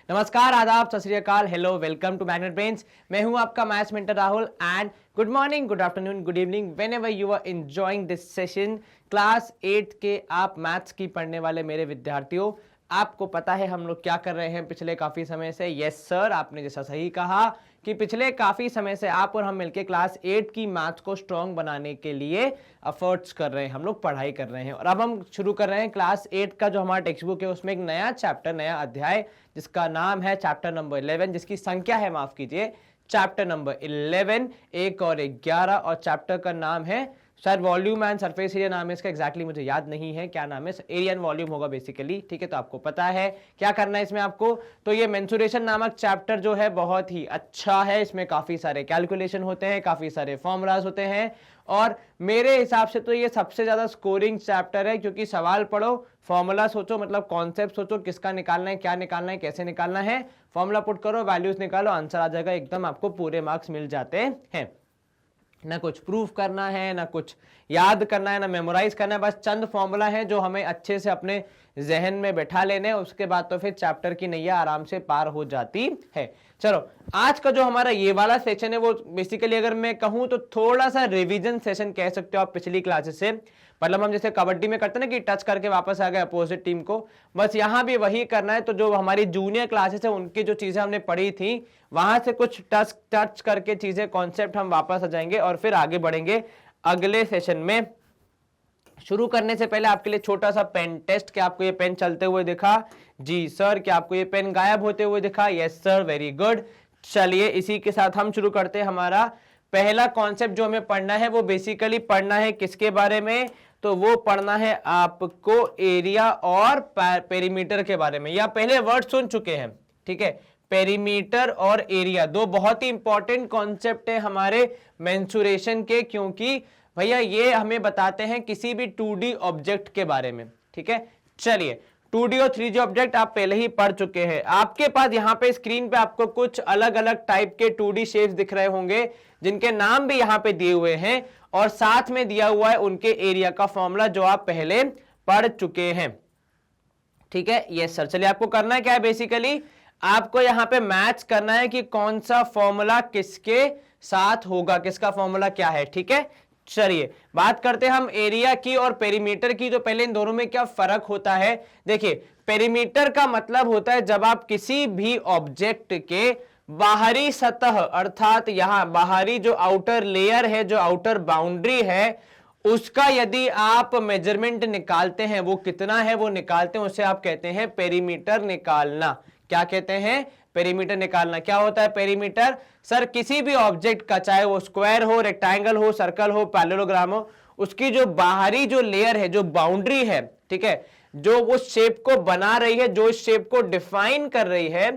नमस्कार, आदाब, Sat Shri Akal, hello, welcome to Magnet Brains. मैं हूं आपका maths mentor Rahul and good morning, good afternoon, good evening whenever you are enjoying this session. Class 8 के आप मैथ्स की पढ़ने वाले मेरे विद्यार्थियों, आपको पता है हम लोग क्या कर रहे हैं पिछले काफी समय से। यस सर, आपने जैसा सही कहा कि पिछले काफी समय से आप और हम मिलके क्लास 8 की मैथ्स को स्ट्रॉन्ग बनाने के लिए एफर्ट्स कर रहे हैं, हम लोग पढ़ाई कर रहे हैं। और अब हम शुरू कर रहे हैं क्लास 8 का जो हमारा टेक्स्ट बुक है उसमें एक नया चैप्टर, नया अध्याय, जिसका नाम है चैप्टर नंबर 11, जिसकी संख्या है, माफ कीजिए, चैप्टर नंबर 11, 1 और 11। और चैप्टर का नाम है, शायद वॉल्यूम एंड सरफेस एरिया नाम है इसका, एग्जैक्टली मुझे याद नहीं है क्या नाम है, एरिया एंड वॉल्यूम होगा बेसिकली। ठीक है, तो आपको पता है क्या करना है इसमें आपको। तो ये मेंसुरेशन नामक चैप्टर जो है बहुत ही अच्छा है, इसमें काफी सारे कैलकुलेशन होते हैं, काफी सारे फॉर्मूलाज होते हैं, और मेरे हिसाब से तो ये सबसे ज्यादा स्कोरिंग चैप्टर है, क्योंकि सवाल पढ़ो, फॉर्मूला सोचो, मतलब कॉन्सेप्ट सोचो, किसका निकालना है, क्या निकालना है, कैसे निकालना है, फॉर्मूला पुट करो, वैल्यूज निकालो, आंसर आ जाएगा, एकदम आपको पूरे मार्क्स मिल जाते हैं। ना कुछ प्रूफ करना है, ना कुछ याद करना है, ना मेमोराइज करना है, बस चंद फॉर्मूला है जो हमें अच्छे से अपने जहन में बैठा लेने, उसके बाद तो फिर चैप्टर की नैया आराम से पार हो जाती है। चलो, आज का जो हमारा ये वाला सेशन है वो बेसिकली अगर मैं कहूं तो थोड़ा सा रिवीजन सेशन कह सकते हो आप पिछली क्लासेस से। मतलब हम जैसे कबड्डी में करते हैं ना कि टच करके वापस आ गए अपोजिट टीम को, बस यहां भी वही करना है। तो जो हमारी जूनियर क्लासेस है उनकी जो चीजें हमने पढ़ी थी वहां से कुछ टच करके चीजें, कॉन्सेप्ट हम वापस आ जाएंगे और फिर आगे बढ़ेंगे अगले सेशन में। शुरू करने से पहले आपके लिए छोटा सा पेन टेस्ट। क्या आपको ये पेन चलते हुए दिखा? जी सर। क्या आपको ये पेन गायब होते हुए दिखा? Yes sir, very good. चलिए, इसी के साथ हम शुरू करते हैं। हमारा पहला कॉन्सेप्ट जो हमें पढ़ना है वो बेसिकली पढ़ना है किसके बारे में? तो वो पढ़ना है आपको एरिया और पेरीमीटर के बारे में। या पहले वर्ड सुन चुके हैं, ठीक है। पेरीमीटर और एरिया दो बहुत ही इंपॉर्टेंट कॉन्सेप्ट है हमारे मेंसुरेशन के, क्योंकि भैया ये हमें बताते हैं किसी भी 2D ऑब्जेक्ट के बारे में, ठीक है। चलिए, 2D और 3D ऑब्जेक्ट आप पहले ही पढ़ चुके हैं। आपके पास यहाँ पे स्क्रीन पे आपको कुछ अलग अलग टाइप के 2D शेप्स दिख रहे होंगे, जिनके नाम भी यहाँ पे दिए हुए हैं, और साथ में दिया हुआ है उनके एरिया का फॉर्मूला जो आप पहले पढ़ चुके हैं, ठीक है। Yes sir. चलिए, आपको करना क्या है, बेसिकली आपको यहाँ पे मैच करना है कि कौन सा फॉर्मूला किसके साथ होगा, किसका फॉर्मूला क्या है, ठीक है। चलिए, बात करते हैं हम एरिया की और पेरीमीटर की। तो पहले इन दोनों में क्या फर्क होता है, देखिए। पेरीमीटर का मतलब होता है जब आप किसी भी ऑब्जेक्ट के बाहरी सतह, अर्थात यहां बाहरी जो आउटर लेयर है, जो आउटर बाउंड्री है, उसका यदि आप मेजरमेंट निकालते हैं, वो कितना है वो निकालते हैं, उसे आप कहते हैं पेरीमीटर निकालना। क्या कहते हैं? पेरीमीटर निकालना। क्या होता है पेरीमीटर? सर, किसी भी ऑब्जेक्ट का, चाहे वो स्क्वायर हो, रेक्टेंगल हो, सर्कल हो, पैरेललोग्राम हो, उसकी जो बाहरी जो लेयर है, जो बाउंड्री है, ठीक है, जो वो शेप को बना रही है, जो शेप को डिफाइन कर रही है,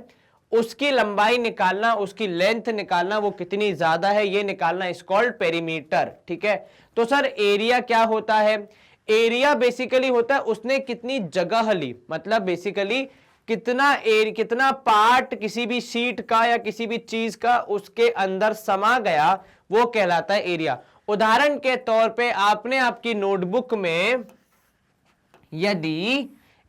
उसकी लंबाई निकालना, उसकी लेंथ निकालना, वो कितनी ज्यादा है ये निकालना, इज कॉल्ड पेरीमीटर, ठीक है। तो सर, एरिया क्या होता है? एरिया बेसिकली होता है उसने कितनी जगह ली, मतलब बेसिकली कितना पार्ट किसी भी शीट का या किसी भी चीज का उसके अंदर समा गया, वो कहलाता है एरिया। उदाहरण के तौर पे आपने आपकी नोटबुक में यदि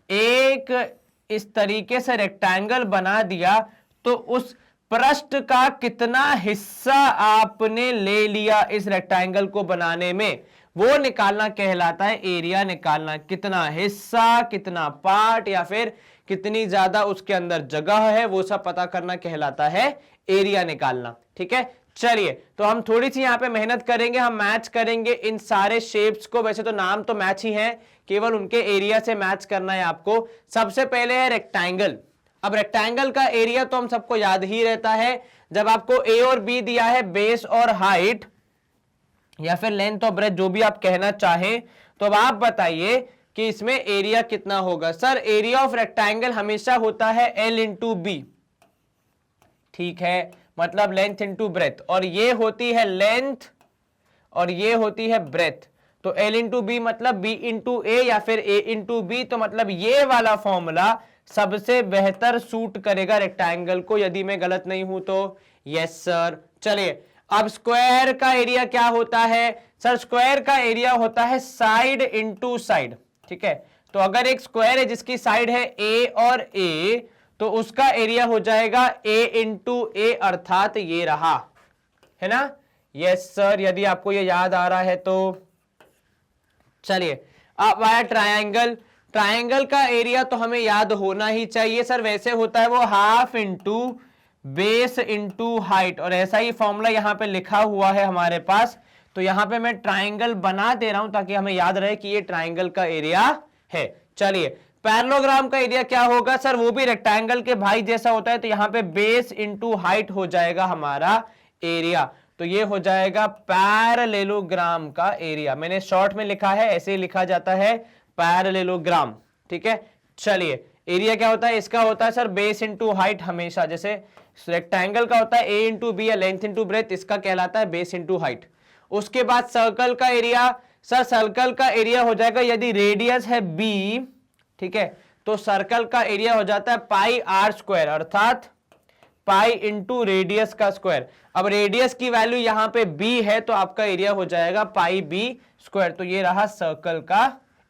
एक इस तरीके से रेक्टेंगल बना दिया, तो उस पृष्ठ का कितना हिस्सा आपने ले लिया इस रेक्टेंगल को बनाने में, वो निकालना कहलाता है एरिया निकालना। कितना हिस्सा, कितना पार्ट, या फिर कितनी ज्यादा उसके अंदर जगह है, वो सब पता करना कहलाता है एरिया निकालना, ठीक है। चलिए, तो हम थोड़ी सी यहां पे मेहनत करेंगे, हम मैच करेंगे इन सारे शेप्स को। वैसे तो नाम तो मैच ही है, केवल उनके एरिया से मैच करना है आपको। सबसे पहले है रेक्टेंगल। अब रेक्टेंगल का एरिया तो हम सबको याद ही रहता है, जब आपको ए और बी दिया है, बेस और हाइट, या फिर लेंथ और ब्रेथ, जो भी आप कहना चाहें, तो अब आप बताइए कि इसमें एरिया कितना होगा। सर, एरिया ऑफ रेक्टेंगल हमेशा होता है L इंटू बी, ठीक है, मतलब लेंथ इंटू ब्रेथ, और ये होती है लेंथ और ये होती है ब्रेथ। तो L इंटू बी मतलब B इंटू ए, या फिर A इंटू बी, तो मतलब ये वाला फॉर्मूला सबसे बेहतर सूट करेगा रेक्टेंगल को, यदि मैं गलत नहीं हूं तो। Yes sir. चलिए, अब स्क्वायर का एरिया क्या होता है? सर, स्क्वायर का एरिया होता है साइड इंटू साइड, ठीक है। तो अगर एक स्क्वायर है जिसकी साइड है A और A, तो उसका एरिया हो जाएगा a इंटू ए, अर्थात ये रहा, है ना। यस सर, यदि आपको ये याद आ रहा है तो चलिए। अब आया ट्रायंगल। ट्रायंगल का एरिया तो हमें याद होना ही चाहिए सर, वैसे होता है वो half into base into height, और ऐसा ही फॉर्मूला यहां पे लिखा हुआ है हमारे पास। तो यहां पे मैं ट्रायंगल बना दे रहा हूं ताकि हमें याद रहे कि ये ट्रायंगल का एरिया है। चलिए, पैरेललोग्राम का एरिया क्या होगा सर, वो भी रेक्टेंगल के भाई जैसा होता है, तो यहां पे बेस इंटू हाइट हो जाएगा हमारा एरिया। तो ये हो जाएगा पैरेललोग्राम का एरिया। मैंने शॉर्ट में लिखा है, ऐसे ही लिखा जाता है पैरेललोग्राम, ठीक है। चलिए, एरिया क्या होता है इसका, होता है सर बेस इंटू हाइट हमेशा, जैसे रेक्टेंगल का होता है ए इंटू बी या लेंथ इंटू ब्रेथ, इसका कहलाता है बेस इंटू हाइट। उसके बाद सर्कल का एरिया, सर सर्कल का एरिया हो जाएगा, यदि रेडियस है बी, ठीक है, तो सर्कल का एरिया हो जाता है पाई आर स्क्वायर, अर्थात पाई इंटू रेडियस का स्क्वायर। अब रेडियस की वैल्यू यहां पे b है, तो आपका एरिया हो जाएगा पाई बी स्क्वायर। तो ये रहा सर्कल का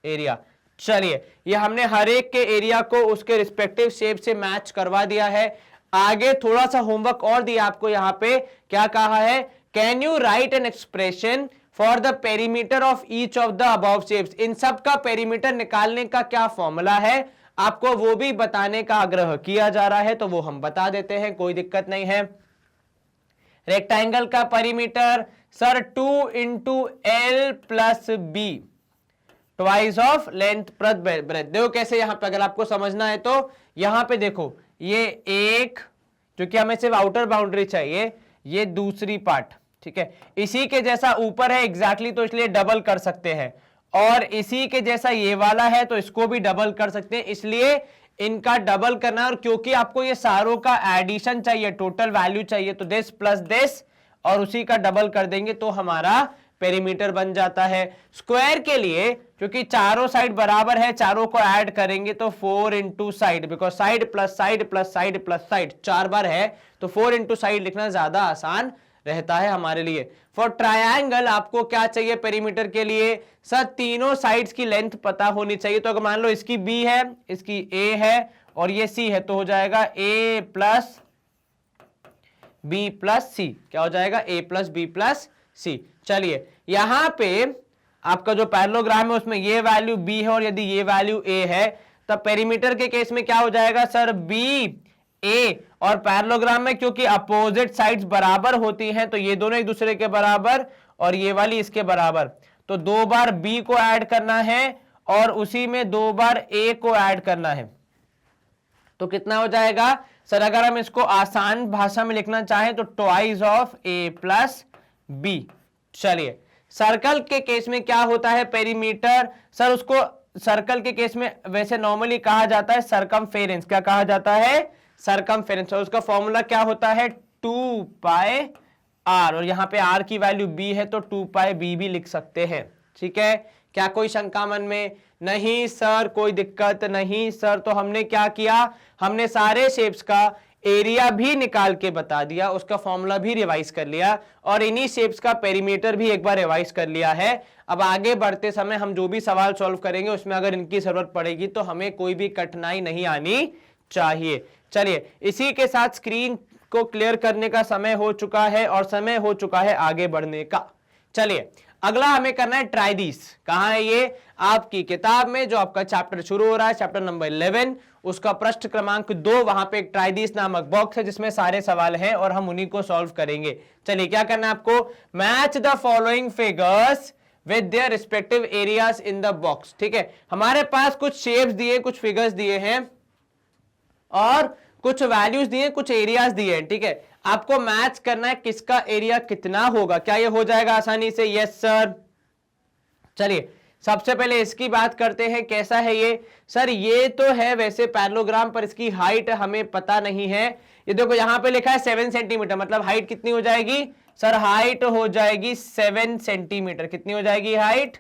एरिया। चलिए, ये हमने हर एक के एरिया को उसके रिस्पेक्टिव शेप से मैच करवा दिया है। आगे थोड़ा सा होमवर्क और दिया आपको, यहां पे क्या कहा है, can you write an expression for the perimeter of each of the above shapes. इन सब का पेरीमीटर निकालने का क्या फॉर्मूला है, आपको वो भी बताने का आग्रह किया जा रहा है, तो वो हम बता देते हैं, कोई दिक्कत नहीं है। रेक्टेंगल का perimeter sir 2 into L plus B, twice of length plus breadth. देखो कैसे, यहां पे अगर आपको समझना है तो यहां पे देखो, ये एक, क्योंकि हमें सिर्फ आउटर बाउंड्री चाहिए, ये दूसरी पार्ट, ठीक है, इसी के जैसा ऊपर है एग्जैक्टली, तो इसलिए डबल कर सकते हैं, और इसी के जैसा ये वाला है तो इसको भी डबल कर सकते हैं, इसलिए इनका डबल करना। और क्योंकि आपको ये सारों का एडिशन चाहिए, टोटल वैल्यू चाहिए, तो दिस प्लस दिस और उसी का डबल कर देंगे तो हमारा पेरीमीटर बन जाता है। स्क्वायर के लिए क्योंकि चारों साइड बराबर है, चारों को ऐड करेंगे तो 4 into side, because side plus side plus side plus side 4 बार है, तो 4 इंटू साइड लिखना ज्यादा आसान रहता है हमारे लिए। फॉर ट्रायंगल आपको क्या चाहिए पेरीमीटर के लिए, सर तीनों साइड्स की लेंथ पता होनी चाहिए। तो अगर मान लो इसकी बी है, इसकी ए है और ये सी है, तो हो जाएगा ए प्लस बी प्लस सी। क्या हो जाएगा, ए प्लस बी प्लस सी। चलिए, यहां पे आपका जो पैरेललोग्राम है उसमें ये वैल्यू बी है और यदि ये वैल्यू ए है, तब पेरीमीटर के केस में क्या हो जाएगा सर, बी ए। और पैरेललोग्राम में क्योंकि अपोजिट साइड्स बराबर होती हैं, तो ये दोनों एक दूसरे के बराबर और ये वाली इसके बराबर, तो 2 बार बी को ऐड करना है और उसी में 2 बार ए को ऐड करना है। तो कितना हो जाएगा सर, अगर हम इसको आसान भाषा में लिखना चाहें तो twice of A plus B. चलिए, सर्कल के केस में क्या होता है पेरीमीटर, सर उसको सर्कल के केस में वैसे नॉर्मली कहा जाता है सरकमफेरेंस। क्या कहा जाता है, सरकमफेरेंस। और उसका फॉर्मूला क्या होता है, 2 पाई आर, और यहां पे आर की वैल्यू बी है तो 2 पाई बी भी लिख सकते हैं, ठीक है। क्या कोई शंका मन में, नहीं सर कोई दिक्कत नहीं सर। तो हमने क्या किया, हमने सारे शेप्स का एरिया भी निकाल के बता दिया, उसका फॉर्मूला भी रिवाइज कर लिया और इन्हीं शेप्स का पेरीमीटर भी एक बार रिवाइज कर लिया है। अब आगे बढ़ते समय हम जो भी सवाल सॉल्व करेंगे उसमें अगर इनकी जरूरत पड़ेगी तो हमें कोई भी कठिनाई नहीं आनी चाहिए। चलिए, इसी के साथ स्क्रीन को क्लियर करने का समय हो चुका है और समय हो चुका है आगे बढ़ने का। चलिए, अगला हमें करना है ट्राइदिस। कहां है ये, आपकी किताब में जो आपका चैप्टर शुरू हो रहा है, चैप्टर नंबर 11, उसका पृष्ठ क्रमांक 2, वहां पे एक ट्राइदिस नामक बॉक्स है जिसमें सारे सवाल हैं और हम उन्हीं को सॉल्व करेंगे। चलिए, क्या करना है आपको, match the following figures with their respective areas in the box. ठीक है, हमारे पास कुछ शेप्स दिए, कुछ फिगर्स दिए हैं और कुछ वैल्यूज दिए, कुछ एरियाज दिए हैं। ठीक है, आपको मैच करना है किसका एरिया कितना होगा। क्या ये हो जाएगा आसानी से, यस सर। चलिए, सबसे पहले इसकी बात करते हैं, कैसा है ये सर, ये तो है वैसे पैरेललोग्राम पर इसकी हाइट हमें पता नहीं है। ये देखो यहां पे लिखा है 7 सेंटीमीटर, मतलब हाइट कितनी हो जाएगी सर, हाइट हो जाएगी 7 सेंटीमीटर। कितनी हो जाएगी हाइट,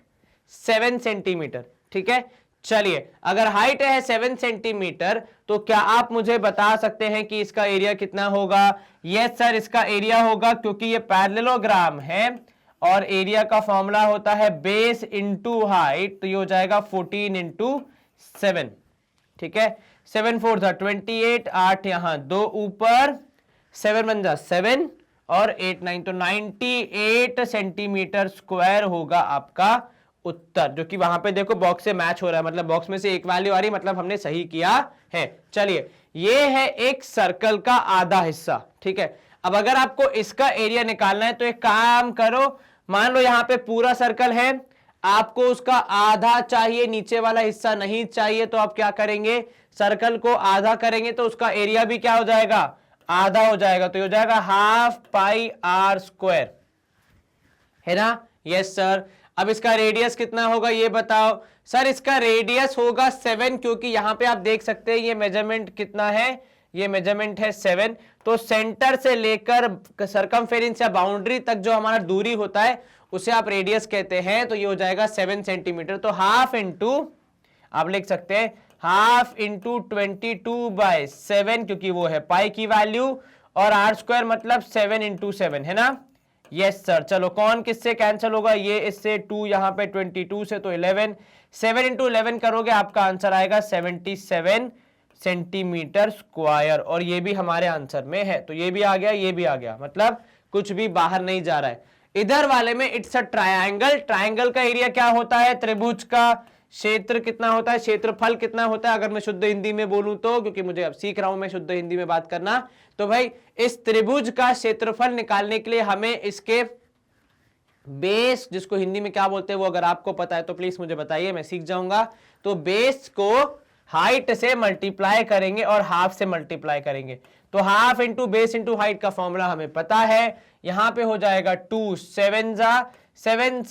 7 सेंटीमीटर। ठीक है, चलिए, अगर हाइट है 7 सेंटीमीटर तो क्या आप मुझे बता सकते हैं कि इसका एरिया कितना होगा। यस सर, इसका एरिया होगा, क्योंकि ये पैरेललोग्राम है और एरिया का फॉर्मूला होता है बेस इंटू हाइट, तो ये हो जाएगा 14 इंटू 7। ठीक है, 7 4 था 28, 8 यहाँ 2 ऊपर, 7 बन जा 7 और 8 9, तो 98 सेंटीमीटर स्क्वायर होगा आपका उत्तर, जो कि वहां पे देखो बॉक्स से मैच हो रहा है, मतलब बॉक्स में से एक वैल्यू आ रही, मतलब हमने सही किया है। चलिए, ये है एक सर्कल का आधा हिस्सा, ठीक है। अब अगर आपको इसका एरिया निकालना है तो एक काम करो, मान लो यहां पे पूरा सर्कल है, आपको उसका आधा चाहिए, नीचे वाला हिस्सा नहीं चाहिए, तो आप क्या करेंगे, सर्कल को आधा करेंगे तो उसका एरिया भी क्या हो जाएगा, आधा हो जाएगा, तो ये हो जाएगा हाफ पाई आर स्क्वायर, है ना। Yes sir. अब इसका रेडियस कितना होगा ये बताओ। सर इसका रेडियस होगा 7, क्योंकि यहां पे आप देख सकते हैं ये मेजरमेंट कितना है, ये मेजरमेंट है 7, तो सेंटर से लेकर सरकमफेरेंस या बाउंड्री तक जो हमारा दूरी होता है उसे आप रेडियस कहते हैं, तो ये हो जाएगा 7 सेंटीमीटर। तो हाफ इंटू, आप लिख सकते हैं हाफ इंटू 22/7, क्योंकि वो है पाई की वैल्यू, और आर स्क्वायर मतलब 7 इंटू 7, है ना। Yes sir. चलो कौन किससे कैंसिल होगा, ये इससे 2 यहां पे 22 से तो 11, 7 इंटू 11 करोगे आपका आंसर आएगा 77 सेंटीमीटर स्क्वायर, और ये भी हमारे आंसर में है, तो ये भी आ गया, ये भी आ गया, मतलब कुछ भी बाहर नहीं जा रहा है। इधर वाले में इट्स अ ट्रायंगल, ट्रायंगल का एरिया क्या होता है, त्रिभुज का क्षेत्र कितना होता है, क्षेत्रफल कितना होता है, अगर मैं शुद्ध हिंदी में बोलूं तो, क्योंकि मुझे अब सीख रहा हूं मैं शुद्ध हिंदी में बात करना, तो भाई इस त्रिभुज का क्षेत्रफल निकालने के लिए हमें इसके बेस, जिसको हिंदी में क्या बोलते हैं वो अगर आपको पता है तो प्लीज मुझे बताइए, मैं सीख जाऊंगा। तो बेस को हाइट से मल्टीप्लाई करेंगे और हाफ से मल्टीप्लाई करेंगे, तो half into base into height का फॉर्मूला हमें पता है, यहां पे हो जाएगा 2 7 7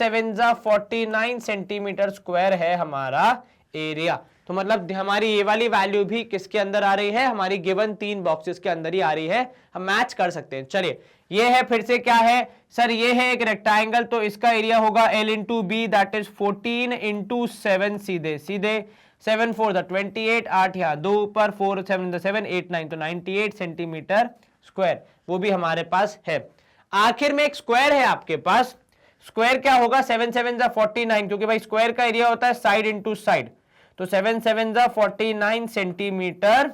49 सेंटीमीटर स्क्वायर है हमारा एरिया। तो मतलब हमारी ये वाली वैल्यू भी किसके अंदर आ रही है, हमारी गिवन 3 बॉक्सेस के अंदर ही आ रही है, हम मैच कर सकते हैं। चलिए ये है, फिर से क्या है सर, ये है एक रेक्टेंगल, तो इसका एरिया होगा L into B, that is 14 into 7, सीधे सीधे 7 4 28, 8 यहाँ 2 ऊपर, 4 7 7 8 9, तो 98 सेंटीमीटर स्क्वायर वो भी हमारे पास है। आखिर में एक स्क्वायर है आपके पास, स्क्वायर क्या होगा, 7 7 49, क्योंकि भाई स्क्वायर का एरिया होता है साइड इंटू साइड, तो 7 7 49 सेंटीमीटर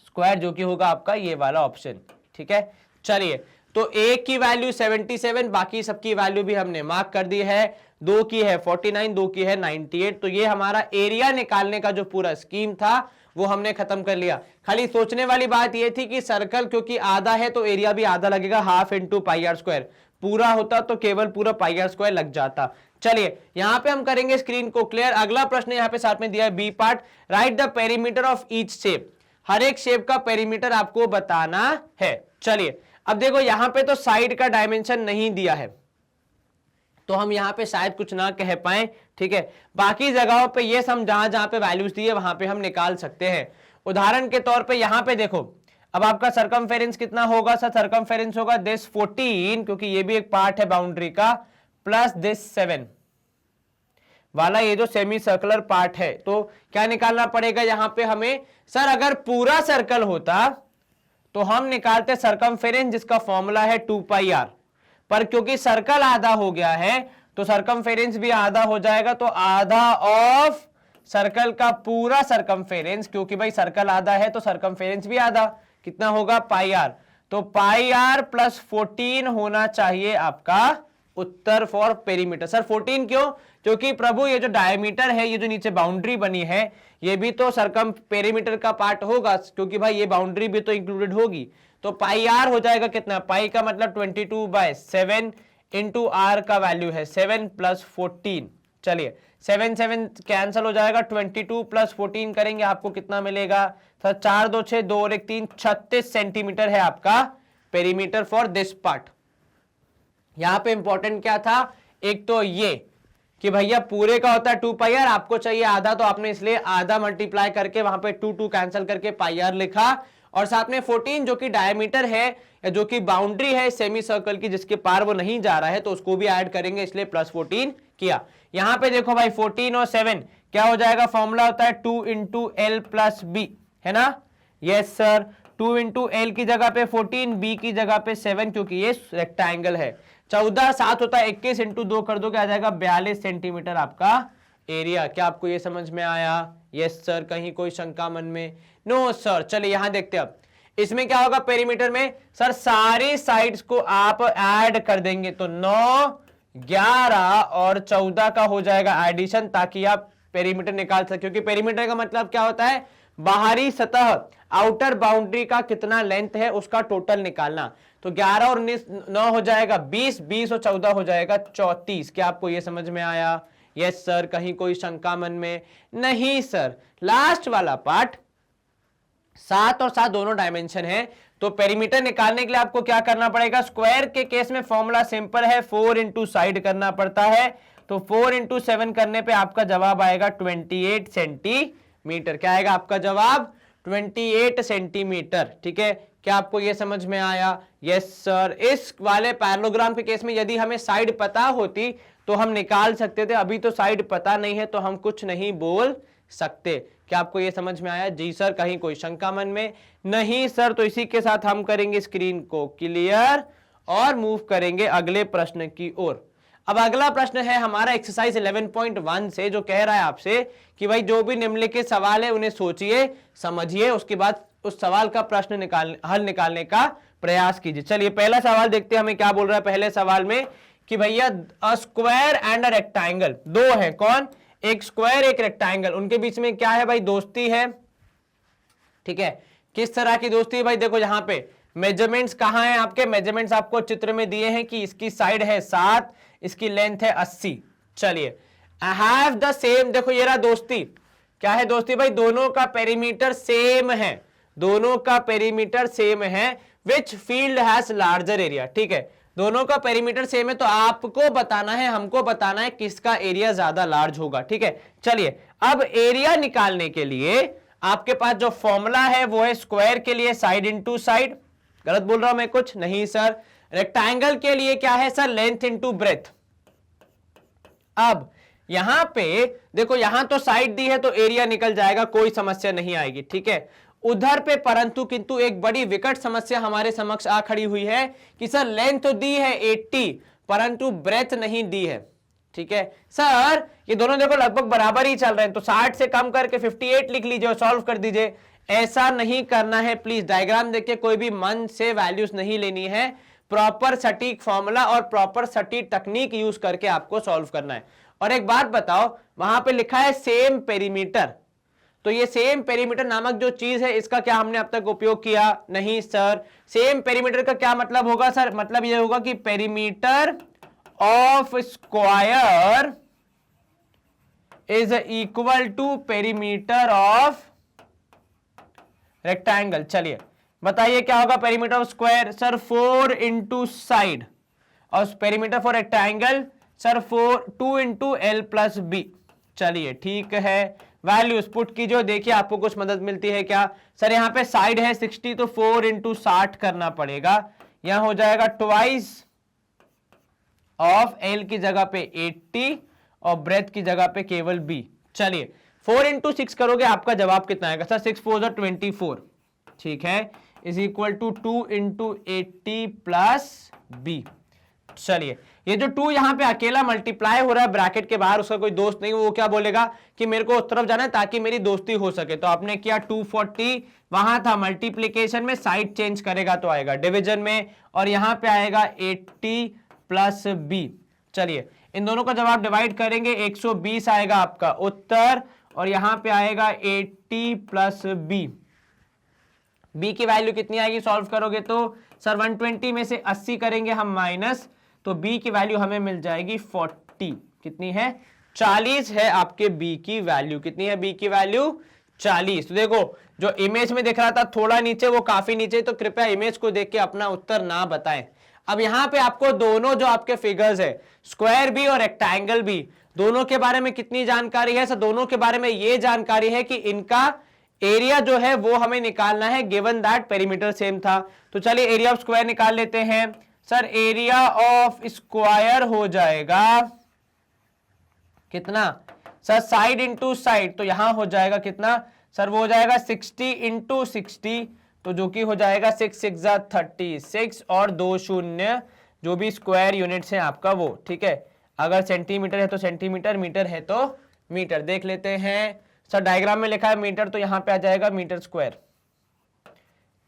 स्क्वायर, जो कि होगा आपका ये वाला ऑप्शन, ठीक है। चलिए, तो एक की वैल्यू 77, बाकी सबकी वैल्यू भी हमने मार्क कर दी है, 2 की है 49, 2 की है 98, तो ये हमारा एरिया निकालने का जो पूरा स्कीम था वो हमने खत्म कर लिया। खाली सोचने वाली बात ये थी कि सर्कल क्योंकि आधा है तो एरिया भी आधा लगेगा, half into pi R square, पूरा होता तो केवल पूरा पाई आर स्क्वायर लग जाता। चलिए यहां पे हम करेंगे स्क्रीन को क्लियर। अगला प्रश्न यहां पे साथ में दिया है B part, write the perimeter of each shape, हर एक शेप का पेरीमीटर आपको बताना है। चलिए अब देखो यहां पे तो साइड का डायमेंशन नहीं दिया है, तो हम यहां पे शायद कुछ ना कह पाए, ठीक है। बाकी जगहों पे ये हम जहां जहां पे वैल्यूज दिए वहां पे हम निकाल सकते हैं। उदाहरण के तौर पे यहां पे देखो, अब आपका सरकमफेरेंस कितना होगा सर, सरकमफेरेंस होगा दिस 14, क्योंकि ये भी एक पार्ट है बाउंड्री का, प्लस दिस 7 वाला ये जो सेमी सर्कुलर पार्ट है। तो क्या निकालना पड़ेगा यहां पे हमें, सर अगर पूरा सर्कल होता तो हम निकालते सरकमफेरेंस, जिसका फॉर्मूला है 2 पाई आर, पर क्योंकि सर्कल आधा हो गया है तो सरकमफेरेंस भी आधा हो जाएगा, तो आधा ऑफ सर्कल का पूरा सरकमफेरेंस, क्योंकि भाई सर्कल आधा है तो सरकमफेरेंस भी आधा, कितना होगा पाई आर, तो पाई आर प्लस 14 होना चाहिए आपका उत्तर फॉर पेरीमीटर। सर 14 क्यों, क्योंकि प्रभु ये जो डायमीटर है, ये जो नीचे बाउंड्री बनी है, ये भी तो सरकम पेरीमीटर का पार्ट होगा, क्योंकि भाई ये बाउंड्री भी तो इंक्लूडेड होगी, तो पाई आर हो जाएगा कितना, पाई का मतलब 22/7 इंटू आर का वैल्यू है 7 प्लस 14। चलिए 7 7 कैंसिल हो जाएगा, 22 प्लस 14 करेंगे आपको कितना मिलेगा सर, 4 2 6 2 और 1 3, 36 सेंटीमीटर है आपका पेरीमीटर फॉर दिस पार्ट। यहां पे इंपॉर्टेंट क्या था, एक तो ये कि भैया पूरे का होता है 2 पाई आर, आपको चाहिए आधा, तो आपने इसलिए आधा मल्टीप्लाई करके वहां पे 2 2 कैंसिल करके पाई आर लिखा, और साथ में 14 जो कि डायमीटर है या जो कि बाउंड्री है सेमी सर्कल की, जिसके पार वो नहीं जा रहा है, तो उसको भी ऐड करेंगे, इसलिए प्लस 14 किया। यहां पे देखो भाई 14 और 7 क्या हो जाएगा, फॉर्मूला होता है 2 इंटू एल प्लस बी, है ना। यस सर, 2 इंटू एल की जगह पे 14, बी की जगह पे 7, क्योंकि ये रेक्टेंगल है। 14 7 होता है 21 इंटू 2 कर दो क्या आ जाएगा, 42 सेंटीमीटर आपका एरिया। क्या आपको ये समझ में आया? यस सर, कहीं कोई शंका मन में? No sir. चलिए यहां देखते हैं अब इसमें क्या होगा पेरीमीटर में। सर सारी साइड्स को आप ऐड कर देंगे तो 9, 11 और 14 का हो जाएगा एडिशन, ताकि आप पेरीमीटर निकाल सके। क्योंकि पेरीमीटर का मतलब क्या होता है? बाहरी सतह, आउटर बाउंड्री का कितना लेंथ है उसका टोटल निकालना। तो 11 और 19, 9 हो जाएगा 20, 20 और 14 हो जाएगा 34। क्या आपको यह समझ में आया? यस सर, कहीं कोई शंका मन में? नहीं सर। लास्ट वाला पार्ट 7 और 7 दोनों डायमेंशन है, तो पेरीमीटर निकालने के लिए आपको क्या करना पड़ेगा? स्क्वायर के केस में फॉर्मूला सिंपल है, 4 इंटू साइड करना पड़ता है। तो 4 इंटू 7 करने पे आपका जवाब आएगा 28 सेंटीमीटर। क्या आएगा आपका जवाब? 28 सेंटीमीटर। ठीक है, क्या आपको यह समझ में आया? Yes sir. इस वाले पैरेललोग्राम के केस में यदि हमें साइड पता होती तो हम निकाल सकते थे, अभी तो साइड पता नहीं है तो हम कुछ नहीं बोल सकते। क्या आपको यह समझ में आया? जी सर, कहीं कोई शंका मन में? नहीं सर। तो इसी के साथ हम करेंगे स्क्रीन को क्लियर और मूव करेंगे अगले प्रश्न की ओर। अब अगला प्रश्न है हमारा एक्सरसाइज 11.1 से, जो कह रहा है आपसे कि भाई जो भी निम्नलिखित सवाल है उन्हें सोचिए, समझिए, उसके बाद उस सवाल का प्रश्न हल निकालने का प्रयास कीजिए। चलिए पहला सवाल देखते हैं हमें क्या बोल रहा है पहले सवाल में कि भैया a square and a rectangle, दो है, कौन? एक स्क्वायर एक रेक्टेंगल, उनके बीच में क्या है भाई? दोस्ती है। ठीक है, किस तरह की दोस्ती है भाई? देखो यहां पे मेजरमेंट्स कहां है आपके? मेजरमेंट्स आपको चित्र में दिए हैं कि इसकी साइड है 7, इसकी लेंथ है 80। चलिए आई हैव द सेम, देखो ये रहा दोस्ती। क्या है दोस्ती भाई? दोनों का पेरीमीटर सेम है, दोनों का पेरीमीटर सेम है। Which field has larger area? ठीक है, दोनों का पेरीमीटर सेम है, तो आपको बताना है, हमको बताना है किसका एरिया ज्यादा लार्ज होगा। ठीक है, चलिए अब एरिया निकालने के लिए आपके पास जो फॉर्मूला है वो है स्क्वायर के लिए साइड इंटू साइड। गलत बोल रहा हूं मैं कुछ? नहीं सर। रेक्टेंगल के लिए क्या है सर? Length into breadth. अब यहां पे देखो, यहां तो साइड दी है तो एरिया निकल जाएगा, कोई समस्या नहीं आएगी। ठीक है, उधर पे परंतु किंतु एक बड़ी विकट समस्या हमारे समक्ष आ खड़ी हुई है कि सर लेंथ तो दी है 80 परंतु ब्रेथ नहीं दी है। ठीक है सर, ये दोनों देखो लगभग बराबर ही चल रहे हैं, तो 60 से कम करके 58 लिख लीजिए और सॉल्व कर दीजिए। ऐसा नहीं करना है प्लीज, डायग्राम देख के कोई भी मन से वैल्यूज नहीं लेनी है, प्रॉपर सटीक फॉर्मूला और प्रॉपर सटीक तकनीक यूज करके आपको सॉल्व करना है। और एक बात बताओ, वहां पे लिखा है सेम पेरीमीटर, तो ये सेम पेरीमीटर नामक जो चीज है इसका क्या हमने अब तक उपयोग किया? नहीं सर। सेम पेरीमीटर का क्या मतलब होगा सर? मतलब ये होगा कि perimeter of square is equal to perimeter of rectangle. चलिए बताइए क्या होगा perimeter of square? Sir 4 into side, और perimeter for rectangle sir 2 into L plus B. चलिए ठीक है, वैल्यूज पुट कीजिए, देखिए आपको कुछ मदद मिलती है क्या? सर यहाँ पे साइड है 60 तो 4 इंटू 60 करना पड़ेगा, यहां हो जाएगा ट्वाइस ऑफ एल की जगह पे 80 और ब्रेथ की जगह पे केवल बी। चलिए 4 इंटू 6 करोगे आपका जवाब कितना आएगा? सर 6 4 24। ठीक है, is equal to 2 into 80 plus B. चलिए ये जो 2 यहां पे अकेला मल्टीप्लाई हो रहा है ब्रैकेट के बाहर, उसका कोई दोस्त नहीं, वो क्या बोलेगा कि मेरे को उस तरफ जाना है ताकि मेरी दोस्ती हो सके। तो आपने किया 240, वहां था मल्टीप्लीकेशन में, साइड चेंज करेगा तो आएगा डिवीजन में, और यहां पे आएगा 80 प्लस बी। चलिए इन दोनों का जवाब डिवाइड करेंगे, 120 आएगा आपका उत्तर, और यहां पे आएगा 80 प्लस बी। बी की वैल्यू कितनी आएगी सॉल्व करोगे तो? सर 120 में से 80 करेंगे हम माइनस, तो बी की वैल्यू हमें मिल जाएगी 40। कितनी है? 40 है आपके बी की वैल्यू। कितनी है बी की वैल्यू? 40। तो देखो जो इमेज में दिख रहा था थोड़ा नीचे, वो काफी नीचे, तो कृपया इमेज को देख के अपना उत्तर ना बताएं। अब यहां पे आपको दोनों जो आपके फिगर्स है, स्क्वायर भी और रेक्टेंगल भी, दोनों के बारे में कितनी जानकारी है? सर दोनों के बारे में ये जानकारी है कि इनका एरिया जो है वो हमें निकालना है, गिवन दैट पेरीमीटर सेम था। तो चलिए एरिया ऑफ स्क्वायर निकाल लेते हैं। सर एरिया ऑफ स्क्वायर हो जाएगा कितना? सर साइड इंटू साइड, तो यहां हो जाएगा कितना? सर वो हो जाएगा 60 इंटू 60, तो जो कि हो जाएगा 6 6 36 और 2 शून्य, जो भी स्क्वायर यूनिट्स हैं आपका वो। ठीक है, अगर सेंटीमीटर है तो सेंटीमीटर, मीटर है तो मीटर। देख लेते हैं सर, डायग्राम में लिखा है मीटर, तो यहां पे आ जाएगा मीटर स्क्वायर।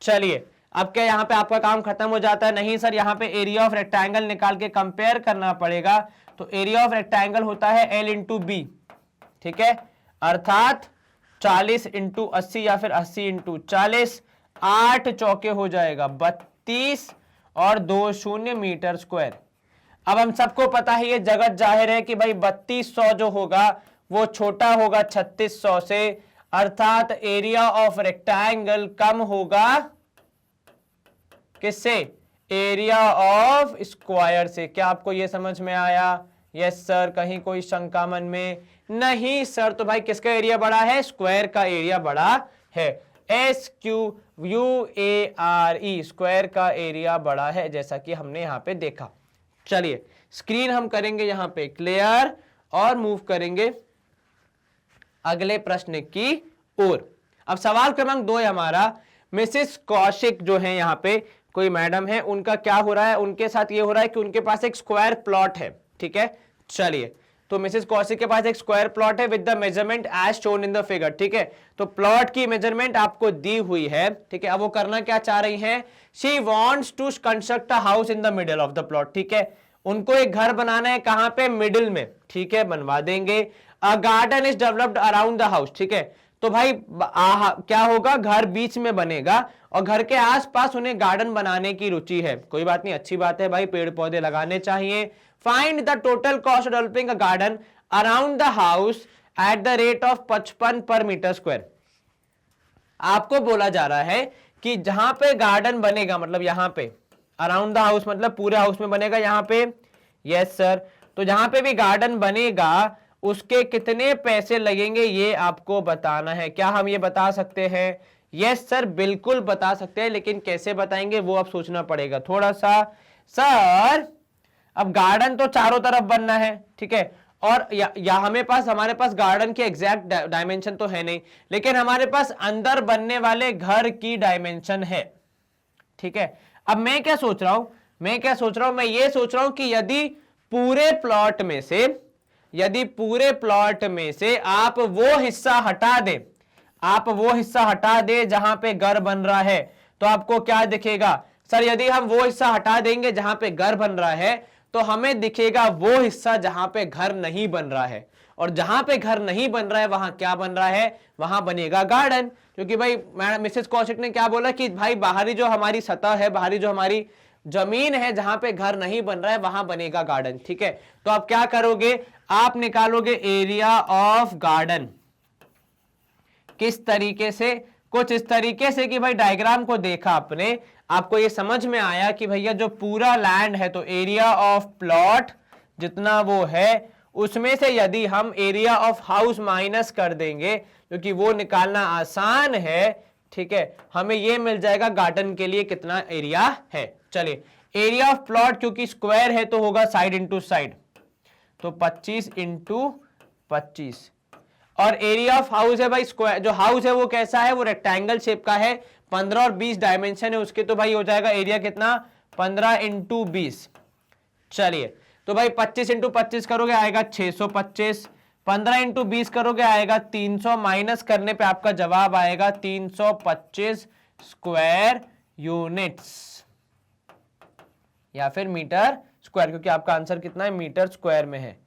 चलिए, अब क्या यहाँ पे आपका काम खत्म हो जाता है? नहीं सर, यहाँ पे एरिया ऑफ रेक्टेंगल निकाल के कंपेयर करना पड़ेगा। तो एरिया ऑफ रेक्टेंगल होता है L इंटू बी, ठीक है, अर्थात 40 इंटू 80 या फिर 80 इंटू 40, 8 चौके हो जाएगा 32 और 2 शून्य मीटर स्क्वायर। अब हम सबको पता है, ये जगत जाहिर है कि भाई 3200 जो होगा वो छोटा होगा 3600 से, अर्थात एरिया ऑफ रेक्टेंगल कम होगा किससे? एरिया ऑफ स्क्वायर से। क्या आपको ये समझ में आया? Yes sir. कहीं कोई शंका मन में? नहीं सर। तो भाई किसका एरिया बड़ा है? स्क्वायर का एरिया बड़ा है। SQUARE, स्क्वायर का एरिया बड़ा है, जैसा कि हमने यहां पे देखा। चलिए, स्क्रीन हम करेंगे यहां पे क्लियर और मूव करेंगे अगले प्रश्न की ओर। अब सवाल क्रमांक 2 है हमारा। मिसेस कौशिक जो है, यहाँ पे कोई मैडम है, उनका क्या हो रहा है? उनके साथ ये हो रहा है कि उनके पास एक स्क्वायर प्लॉट है, ठीक है। चलिए, तो मिसेस कौशिक के पास एक स्क्वायर प्लॉट है with the measurement as shown in the figure, ठीक है। तो प्लॉट की मेजरमेंट आपको दी हुई है, ठीक है। अब वो करना क्या चाह रही हैं? She wants to construct a house in the middle of the plot, ठीक है। उनको एक घर बनाना है, कहां पे? मिडिल में, ठीक है, बनवा देंगे। A garden is developed around the house, ठीक है। तो भाई क्या होगा? घर बीच में बनेगा और घर के आसपास उन्हें गार्डन बनाने की रुचि है। कोई बात नहीं, अच्छी बात है भाई, पेड़ पौधे लगाने चाहिए। Find the total cost of developing a garden around the house at the rate of 55 पर मीटर स्क्वायर। आपको बोला जा रहा है कि जहां पे गार्डन बनेगा, मतलब यहां पे अराउंड द हाउस मतलब पूरे हाउस में बनेगा यहां पे। Yes sir. तो जहां पे भी गार्डन बनेगा उसके कितने पैसे लगेंगे ये आपको बताना है। क्या हम ये बता सकते हैं? यस सर, बिल्कुल बता सकते हैं, लेकिन कैसे बताएंगे वो अब सोचना पड़ेगा थोड़ा सा। सर, अब गार्डन तो चारों तरफ बनना है, ठीक है, और या हमारे पास गार्डन के एग्जैक्ट डायमेंशन तो है नहीं, लेकिन हमारे पास अंदर बनने वाले घर की डायमेंशन है, ठीक है। अब मैं क्या सोच रहा हूं? मैं ये सोच रहा हूं कि यदि पूरे प्लॉट में से आप वो हिस्सा हटा दें जहां पे घर बन रहा है, तो आपको क्या दिखेगा? सर, यदि हम वो हिस्सा हटा देंगे जहां पे घर बन रहा है, तो हमें दिखेगा वो हिस्सा जहां पे घर नहीं बन रहा है, और जहां पे घर नहीं बन रहा है वहां क्या बन रहा है? वहां बनेगा गार्डन। क्योंकि भाई मिसेस कौशिक ने क्या बोला कि भाई बाहरी जो हमारी सतह है, बाहरी जो हमारी जमीन है, जहां पे घर नहीं बन रहा है वहां बनेगा गार्डन, ठीक है। तो आप क्या करोगे? आप निकालोगे एरिया ऑफ गार्डन। किस तरीके से? कुछ इस तरीके से कि भाई डायग्राम को देखा आपने, आपको ये समझ में आया कि भैया जो पूरा लैंड है, तो एरिया ऑफ प्लॉट जितना वो है उसमें से यदि हम एरिया ऑफ हाउस माइनस कर देंगे, क्योंकि वो निकालना आसान है, ठीक है, हमें ये मिल जाएगा गार्डन के लिए कितना एरिया है। चलिए, एरिया ऑफ प्लॉट क्योंकि स्क्वायर है तो होगा साइड इंटू साइड, तो 25 इंटू 25। और एरिया ऑफ हाउस है भाई, स्क्वायर जो हाउस है वो कैसा है? वो रेक्टेंगल शेप का है, 15 और 20 डायमेंशन है उसके, तो भाई हो जाएगा एरिया कितना? 15 इंटू 20। चलिए, तो भाई 25 इंटू 25 करोगे आएगा 625, 15 इंटू 20 करोगे आएगा 300, माइनस करने पे आपका जवाब आएगा 325 स्क्वायर यूनिट्स या फिर मीटर स्क्वायर, क्योंकि आपका आंसर कितना है? मीटर स्क्वायर में है।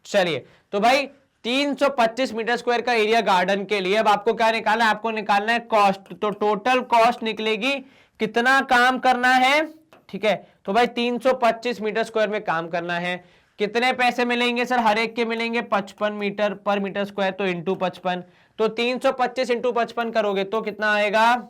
चलिए, तो भाई 325 मीटर स्क्वायर का एरिया गार्डन के लिए। अब आपको क्या निकालना है? आपको निकालना है कॉस्ट। तो टोटल कॉस्ट निकलेगी, कितना काम करना है, ठीक है। तो भाई 325 मीटर स्क्वायर में काम करना है, कितने पैसे मिलेंगे सर? हर एक के मिलेंगे 55 मीटर पर मीटर स्क्वायर, तो इंटू 55। तो 325 इंटू 55 करोगे तो कितना आएगा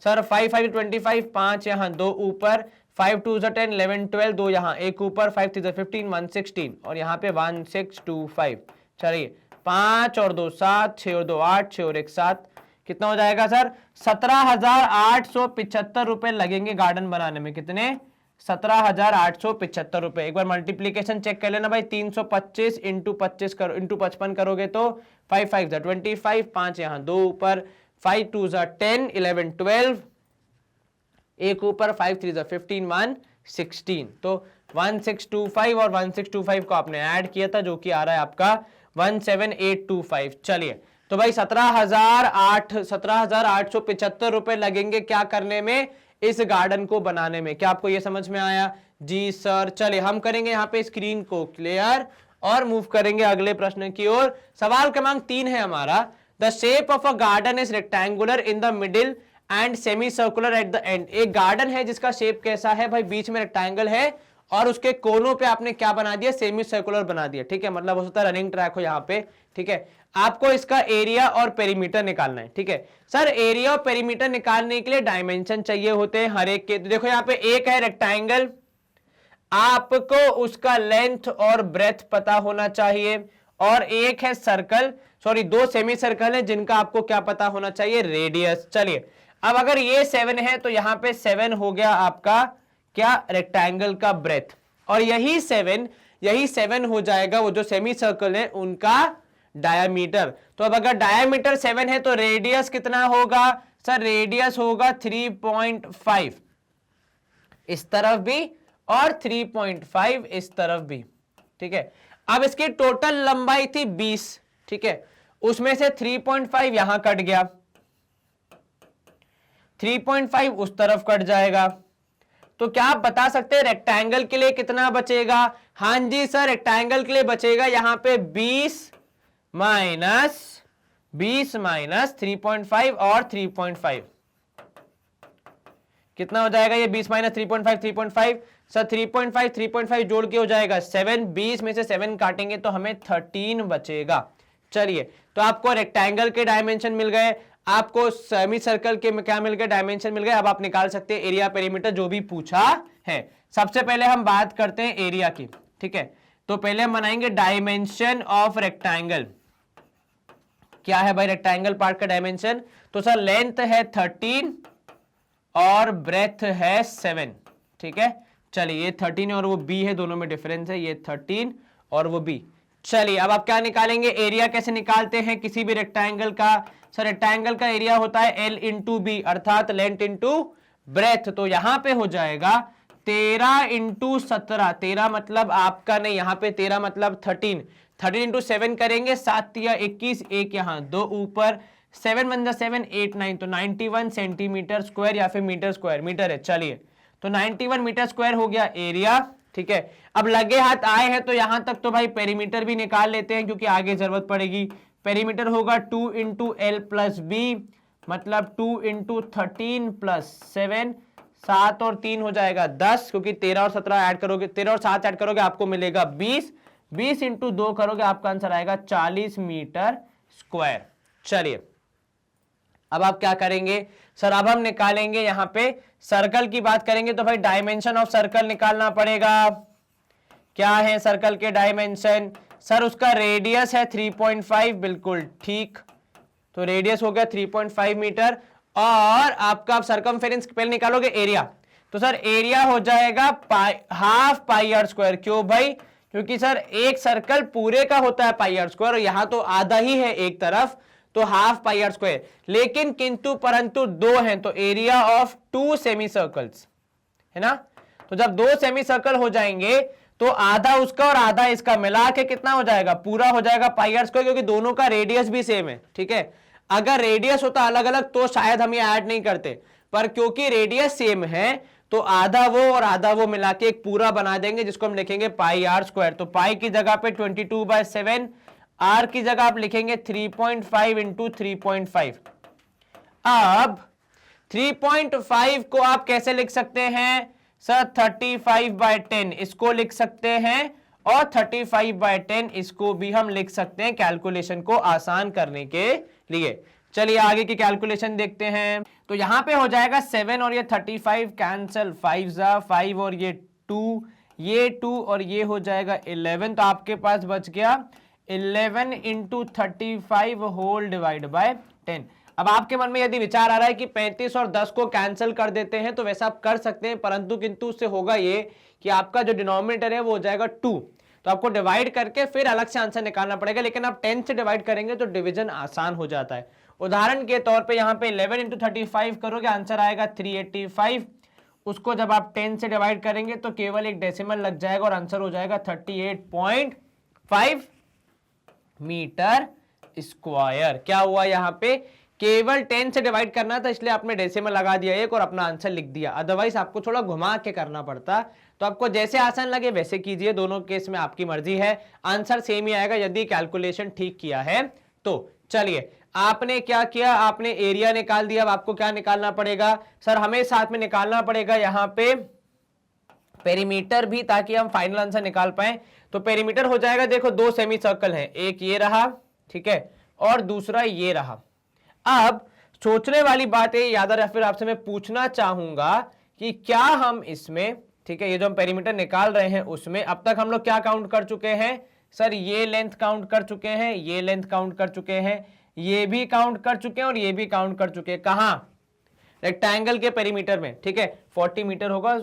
सर? 5 5 25, 5 यहाँ 2 ऊपर, 5 2 10 11 12, 2 यहाँ 1 ऊपर, 5 3 15 116, और यहाँ पे 1625। चलिए, 5 और 2 7, 6 और 2 8, 6 और 1 7, कितना हो जाएगा सर? 17,875 रुपए लगेंगे गार्डन बनाने में। कितने? 17,875 रुपए। एक बार मल्टीप्लीकेशन चेक कर लेना भाई, 325 इंटू 55 करोगे तो 5 5 25, 5 यहाँ 2 ऊपर, 5 2 10 11 12, 1 ऊपर, 5 3 15 116। तो 1625 और 1625 को आपने ऐड किया था, जो कि आ रहा है आपका 17,825। चलिए तो भाई 17,875 रुपए लगेंगे क्या करने में, इस गार्डन को बनाने में। क्या आपको ये समझ में आया? जी सर। चलिए हम करेंगे यहाँ पे स्क्रीन को क्लियर और मूव करेंगे अगले प्रश्न की ओर। सवाल क्रमांक 3 है हमारा, the shape of a garden is rectangular in the middle and semi circular at the end. एक गार्डन है जिसका शेप कैसा है भाई, बीच में रेक्टेंगल है और उसके कोनों पे आपने क्या बना दिया, सेमी सर्कुलर बना दिया। ठीक है, मतलब हो सकता है रनिंग ट्रैक हो यहाँ पे। ठीक है, आपको इसका एरिया और पेरीमीटर निकालना है। ठीक है सर, एरिया और पेरीमीटर निकालने के लिए डायमेंशन चाहिए होते हैं हर एक के। तो देखो यहाँ पे एक है रेक्टेंगल, आपको उसका लेंथ और ब्रेथ पता होना चाहिए, और एक है सर्कल, सॉरी 2 सेमी सर्कल है जिनका आपको क्या पता होना चाहिए, रेडियस। चलिए अब अगर ये 7 है तो यहां पे 7 हो गया आपका क्या, रेक्टेंगल का ब्रेथ, और यही 7 हो जाएगा वो जो सेमी सर्कल है उनका डायामीटर। तो अब अगर डायामीटर 7 है तो रेडियस कितना होगा सर, रेडियस होगा 3.5 इस तरफ भी और 3.5 इस तरफ भी। ठीक है, अब इसकी टोटल लंबाई थी 20। ठीक है, उसमें से 3.5 यहां कट गया, 3.5 उस तरफ कट जाएगा। तो क्या आप बता सकते हैं रेक्टेंगल के लिए कितना बचेगा? हां जी सर, रेक्टेंगल के लिए बचेगा यहां पे 20 माइनस 3.5 और 3.5 कितना हो जाएगा ये 20 माइनस 3.5 सर 3.5 जोड़ के हो जाएगा 7। 20 में से 7 काटेंगे तो हमें 13 बचेगा। चलिए तो आपको रेक्टेंगल के डायमेंशन मिल गए, आपको सेमी सर्कल के क्या मिल गए, डायमेंशन मिल गए। अब आप निकाल सकते हैं एरिया पेरीमीटर जो भी पूछा है। सबसे पहले हम बात करते हैं एरिया की। ठीक है, तो पहले हम बनाएंगे डायमेंशन ऑफ रेक्टेंगल। क्या है भाई रेक्टेंगल पार्ट का डायमेंशन? तो सर लेंथ है 13 और ब्रेथ है 7। ठीक है, चलिए ये 13 और वो b है, दोनों में डिफरेंस है, ये 13 और वो b। चलिए अब आप क्या निकालेंगे, एरिया कैसे निकालते हैं किसी भी रेक्टेंगल का? सर रेक्टेंगल का एरिया होता है l इंटू बी, अर्थात लेंथ इंटू ब्रेथ। तो यहां पे हो जाएगा 13 इंटू 17, 13 मतलब आपका नहीं, यहां पे 13 मतलब 13 इंटू 7 करेंगे, 7 या 21, एक यहां 2 ऊपर, 7 वन जा 7 8 9, तो 91 सेंटीमीटर स्क्वायर या फिर मीटर स्क्वायर, मीटर है। चलिए तो 91 मीटर स्क्वायर हो गया एरिया। ठीक है, अब लगे हाथ आए हैं तो यहां तक तो भाई पेरीमीटर भी निकाल लेते हैं क्योंकि आगे जरूरत पड़ेगी। पेरीमीटर होगा 2 इंटू एल प्लस बी, मतलब 2 इंटू 13 प्लस 7, 7 और 3 हो जाएगा 10, क्योंकि 13 और 17 ऐड करोगे, 13 और 7 ऐड करोगे आपको मिलेगा 20, 20 इंटू 2 करोगे आपका आंसर आएगा 40 मीटर स्क्वायर। चलिए अब आप क्या करेंगे सर, अब हम निकालेंगे यहां पे सर्कल की बात करेंगे तो भाई डायमेंशन ऑफ सर्कल निकालना पड़ेगा। क्या है सर्कल के डायमेंशन? सर उसका रेडियस है 3.5, बिल्कुल ठीक, तो रेडियस हो गया 3.5 मीटर, और आपका सर्कमफेरेंस पहले निकालोगे एरिया, तो सर एरिया हो जाएगा हाफ पाई आर स्क्वायर। क्यों भाई? क्योंकि सर एक सर्कल पूरे का होता है पाई आर स्क्वायर, और यहां तो आधा ही है एक तरफ, तो हाफ पाई आर स्क्वायर। लेकिन किंतु परंतु 2 हैं, तो एरिया ऑफ 2 सेमी सर्कल्स है ना, तो जब 2 सेमी सर्कल हो जाएंगे तो आधा उसका और आधा इसका मिला के कितना हो जाएगा, पूरा हो जाएगा पाई आर स्क्वायर, क्योंकि दोनों का रेडियस भी सेम है। ठीक है, अगर रेडियस होता अलग अलग तो शायद हम ये ऐड नहीं करते, पर क्योंकि रेडियस सेम है तो आधा वो और आधा वो मिला के एक पूरा बना देंगे जिसको हम लिखेंगे पाई आर स्क्वायर। तो पाई की जगह पे 22/7, आर की जगह आप लिखेंगे 3.5 इंटू 3.5। अब 3.5 को आप कैसे लिख सकते हैं सर, 35/10 इसको लिख सकते हैं, और 35/10 इसको भी हम लिख सकते हैं कैलकुलेशन को आसान करने के लिए। चलिए आगे की कैलकुलेशन देखते हैं। तो यहां पे हो जाएगा 7 और ये 35 कैंसल, 5 जा 5 और ये 2, ये 2 और ये हो जाएगा 11, तो आपके पास बच गया 11 इंटू 35 होल डिवाइड बाय 10। अब आपके मन में यदि विचार आ रहा है कि 35 और 10 को कैंसिल कर देते हैं तो वैसा आप कर सकते हैं, परंतु किंतु उससे होगा ये कि आपका जो डिनोमिनेटर है वो हो जाएगा 2, तो आपको डिवाइड करके फिर अलग से आंसर निकालना पड़ेगा। लेकिन आप 10 से डिवाइड करेंगे तो डिवीजन आसान हो जाता है। उदाहरण के तौर पे यहाँ पे 11 इंटू 35 करोगे, आंसर आएगा 385। उसको जब आप 10 से डिवाइड करेंगे तो केवल एक डेसिमल लग जाएगा और आंसर हो जाएगा 38.5। Metre square. क्या हुआ यहाँ पे, केवल 10 से डिवाइड करना था इसलिए आपने डेसिमल लगा दिया एक और अपना आंसर लिख दिया, अदरवाइज आपको थोड़ा घुमा के करना पड़ता। तो आपको जैसे आसान लगे वैसे कीजिए, दोनों केस में आपकी मर्जी है, आंसर सेम ही आएगा यदि कैलकुलेशन ठीक किया है तो। चलिए आपने क्या किया, आपने एरिया निकाल दिया, अब आपको क्या निकालना पड़ेगा सर, हमें साथ में निकालना पड़ेगा यहाँ पे पेरीमीटर भी, ताकि हम फाइनल आंसर निकाल पाए। तो पेरीमीटर हो जाएगा, देखो दो सेमी सर्कल है, एक ये रहा, ठीक है, और दूसरा ये रहा। अब सोचने वाली बात है, याद रहा, फिर आपसे मैं पूछना चाहूंगा कि क्या हम इसमें, ठीक है, ये जो हम पेरीमीटर निकाल रहे हैं उसमें अब तक हम लोग क्या काउंट कर चुके हैं सर, ये लेंथ काउंट कर चुके हैं, ये लेंथ काउंट कर चुके हैं, ये भी काउंट कर चुके हैं और ये भी काउंट कर चुके हैं। कहां, रेक्टेंगल के पेरीमीटर में, ठीक है, 40 मीटर होगा।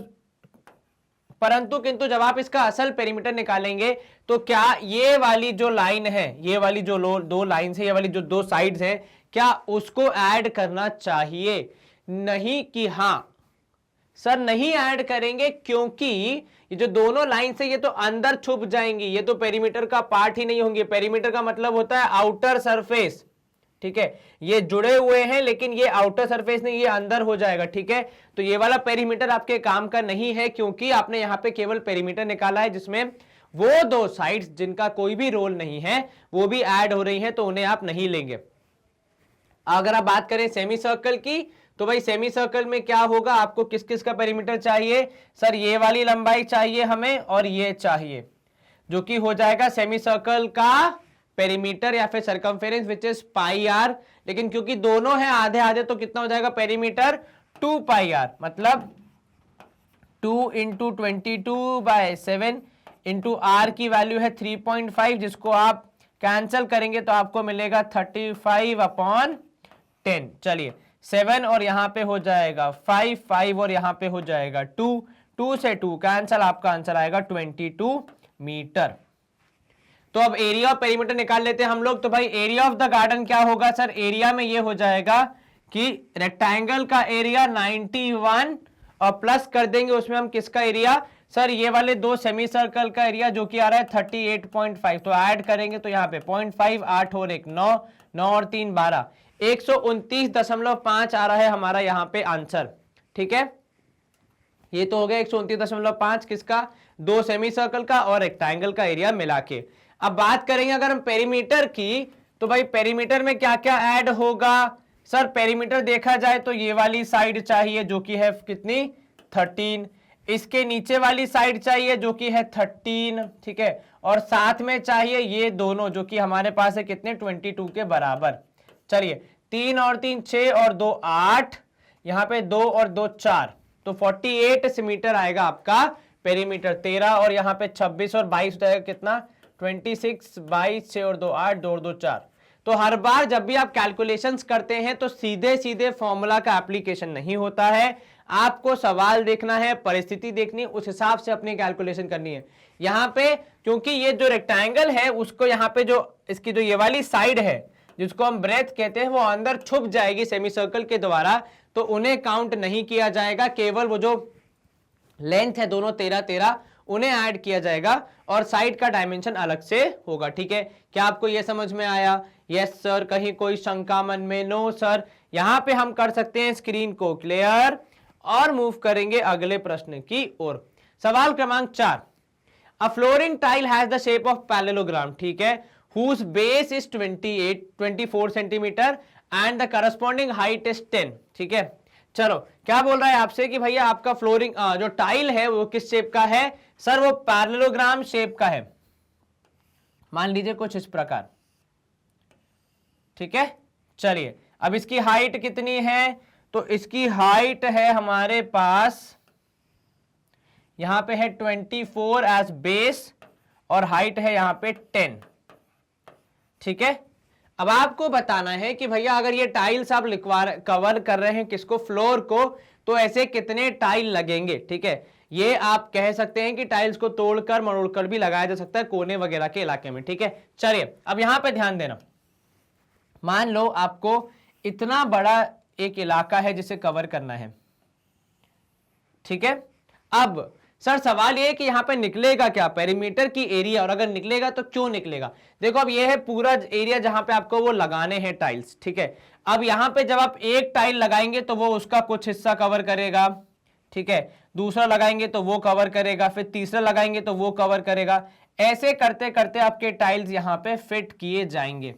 परंतु किंतु जब आप इसका असल पेरीमीटर निकालेंगे तो क्या ये वाली जो लाइन है, ये वाली जो दो लाइंस है, ये वाली जो दो साइड्स हैं, क्या उसको ऐड करना चाहिए, नहीं कि हां सर नहीं ऐड करेंगे, क्योंकि ये जो दोनों लाइंस है ये तो अंदर छुप जाएंगी, ये तो पेरीमीटर का पार्ट ही नहीं होंगे। पेरीमीटर का मतलब होता है आउटर सरफेस, ठीक है, ये जुड़े हुए हैं लेकिन ये आउटर सरफेस नहीं, ये अंदर हो जाएगा, ठीक है। तो ये वाला पेरीमीटर आपके काम का नहीं है, क्योंकि आपने यहां पे केवल पेरीमीटर निकाला है जिसमें वो दो साइड्स जिनका कोई भी रोल नहीं है वो भी ऐड हो रही हैं, तो उन्हें आप नहीं लेंगे। अगर आप बात करें सेमी सर्कल की, तो भाई सेमी सर्कल में क्या होगा, आपको किस किस का पेरीमीटर चाहिए सर, ये वाली लंबाई चाहिए हमें और ये चाहिए, जो कि हो जाएगा सेमी सर्कल का पेरीमीटर या फिर circumference which is pi R. लेकिन क्योंकि दोनों हैं आधे आधे तो कितना हो जाएगा पेरीमीटर, 2 पाई आर, मतलब 2 इंटू 22/7 इंटू आर की वैल्यू है 3.5, जिसको आप कैंसिल करेंगे तो आपको मिलेगा 35/10। चलिए 7 और यहां पे हो जाएगा 5, 5 और यहां पे हो जाएगा 2, 2 से 2 कैंसिल, आपका आंसर आएगा 22 मीटर। तो अब एरिया ऑफ पेरीमीटर निकाल लेते हैं हम लोग। तो भाई एरिया ऑफ द गार्डन क्या होगा सर, एरिया में ये हो जाएगा कि रेक्टेंगल का एरिया 91 और प्लस कर देंगे उसमें हम किसका एरिया सर, ये वाले दो सेमी सर्कल का एरिया जो कि आ रहा है 38.5, तो ऐड करेंगे तो यहाँ पे 0.5, 8 और 1 9, 9 और 3 12, 129.5 आ रहा है हमारा यहाँ पे आंसर, ठीक है। ये तो हो गया 129.5 किसका, दो सेमी सर्कल का और रेक्टेंगल का एरिया मिला के। अब बात करेंगे अगर हम पेरीमीटर की, तो भाई पेरीमीटर में क्या क्या ऐड होगा सर, पेरीमीटर देखा जाए तो ये वाली साइड चाहिए जो कि है कितनी 13, इसके नीचे वाली साइड चाहिए जो कि है 13, ठीक है, और साथ में चाहिए ये दोनों जो कि हमारे पास है कितने 22 के बराबर। चलिए 3 और 3 6 और 2 8, यहां पे 2 और 2 4, तो 48 मीटर आएगा आपका पेरीमीटर। 13 और यहां पे 26 और 22 हो जाएगा कितना 26, 22 6 और 2 8, 2 और 2 4। तो हर बार जब भी आप कैलकुलेशंस करते हैं तो सीधे सीधे फॉर्मूला का एप्लीकेशन नहीं होता है, आपको सवाल देखना है, परिस्थिति देखनी है, उस हिसाब से अपनी कैलकुलेशन करनी है। यहां पे क्योंकि ये जो रेक्टेंगल है उसको यहाँ पे जो इसकी जो ये वाली साइड है जिसको हम ब्रेथ कहते हैं वो अंदर छुप जाएगी सेमी सर्कल के द्वारा, तो उन्हें काउंट नहीं किया जाएगा, केवल वो जो लेंथ है दोनों 13 13 उन्हें ऐड किया जाएगा और साइड का डायमेंशन अलग से होगा, ठीक है। क्या आपको यह समझ में आया, यस सर, कहीं कोई शंका मन में, नो सर। यहां पे हम कर सकते हैं स्क्रीन को क्लियर और मूव करेंगे अगले प्रश्न की ओर। सवाल क्रमांक 4, a flooring tile has the shape of parallelogram, ठीक है, whose base is 24 centimetre and the corresponding height is 10, ठीक है। चलो क्या बोल रहा है आपसे कि भैया आपका फ्लोरिंग जो टाइल है वो किस शेप का है सर, वो पैरेललोग्राम शेप का है, मान लीजिए कुछ इस प्रकार, ठीक है। चलिए अब इसकी हाइट कितनी है, तो इसकी हाइट है हमारे पास यहां पे है 24 एज बेस और हाइट है यहां पे 10, ठीक है। अब आपको बताना है कि भैया अगर ये टाइल्स आप कवर कर रहे हैं किसको, फ्लोर को, तो ऐसे कितने टाइल लगेंगे, ठीक है। ये आप कह सकते हैं कि टाइल्स को तोड़कर मरोड़कर भी लगाया जा सकता है कोने वगैरह के इलाके में, ठीक है। चलिए अब यहां पे ध्यान देना, मान लो आपको इतना बड़ा एक इलाका है जिसे कवर करना है, ठीक है। अब सर सवाल ये है कि यहाँ पे निकलेगा क्या, पेरीमीटर की एरिया, और अगर निकलेगा तो क्यों निकलेगा। देखो अब ये है पूरा एरिया जहां पे आपको वो लगाने हैं टाइल्स, ठीक है। अब यहाँ पे जब आप एक टाइल लगाएंगे तो वो उसका कुछ हिस्सा कवर करेगा, ठीक है, दूसरा लगाएंगे तो वो कवर करेगा, फिर तीसरा लगाएंगे तो वो कवर करेगा, ऐसे करते करते आपके टाइल्स यहाँ पे फिट किए जाएंगे,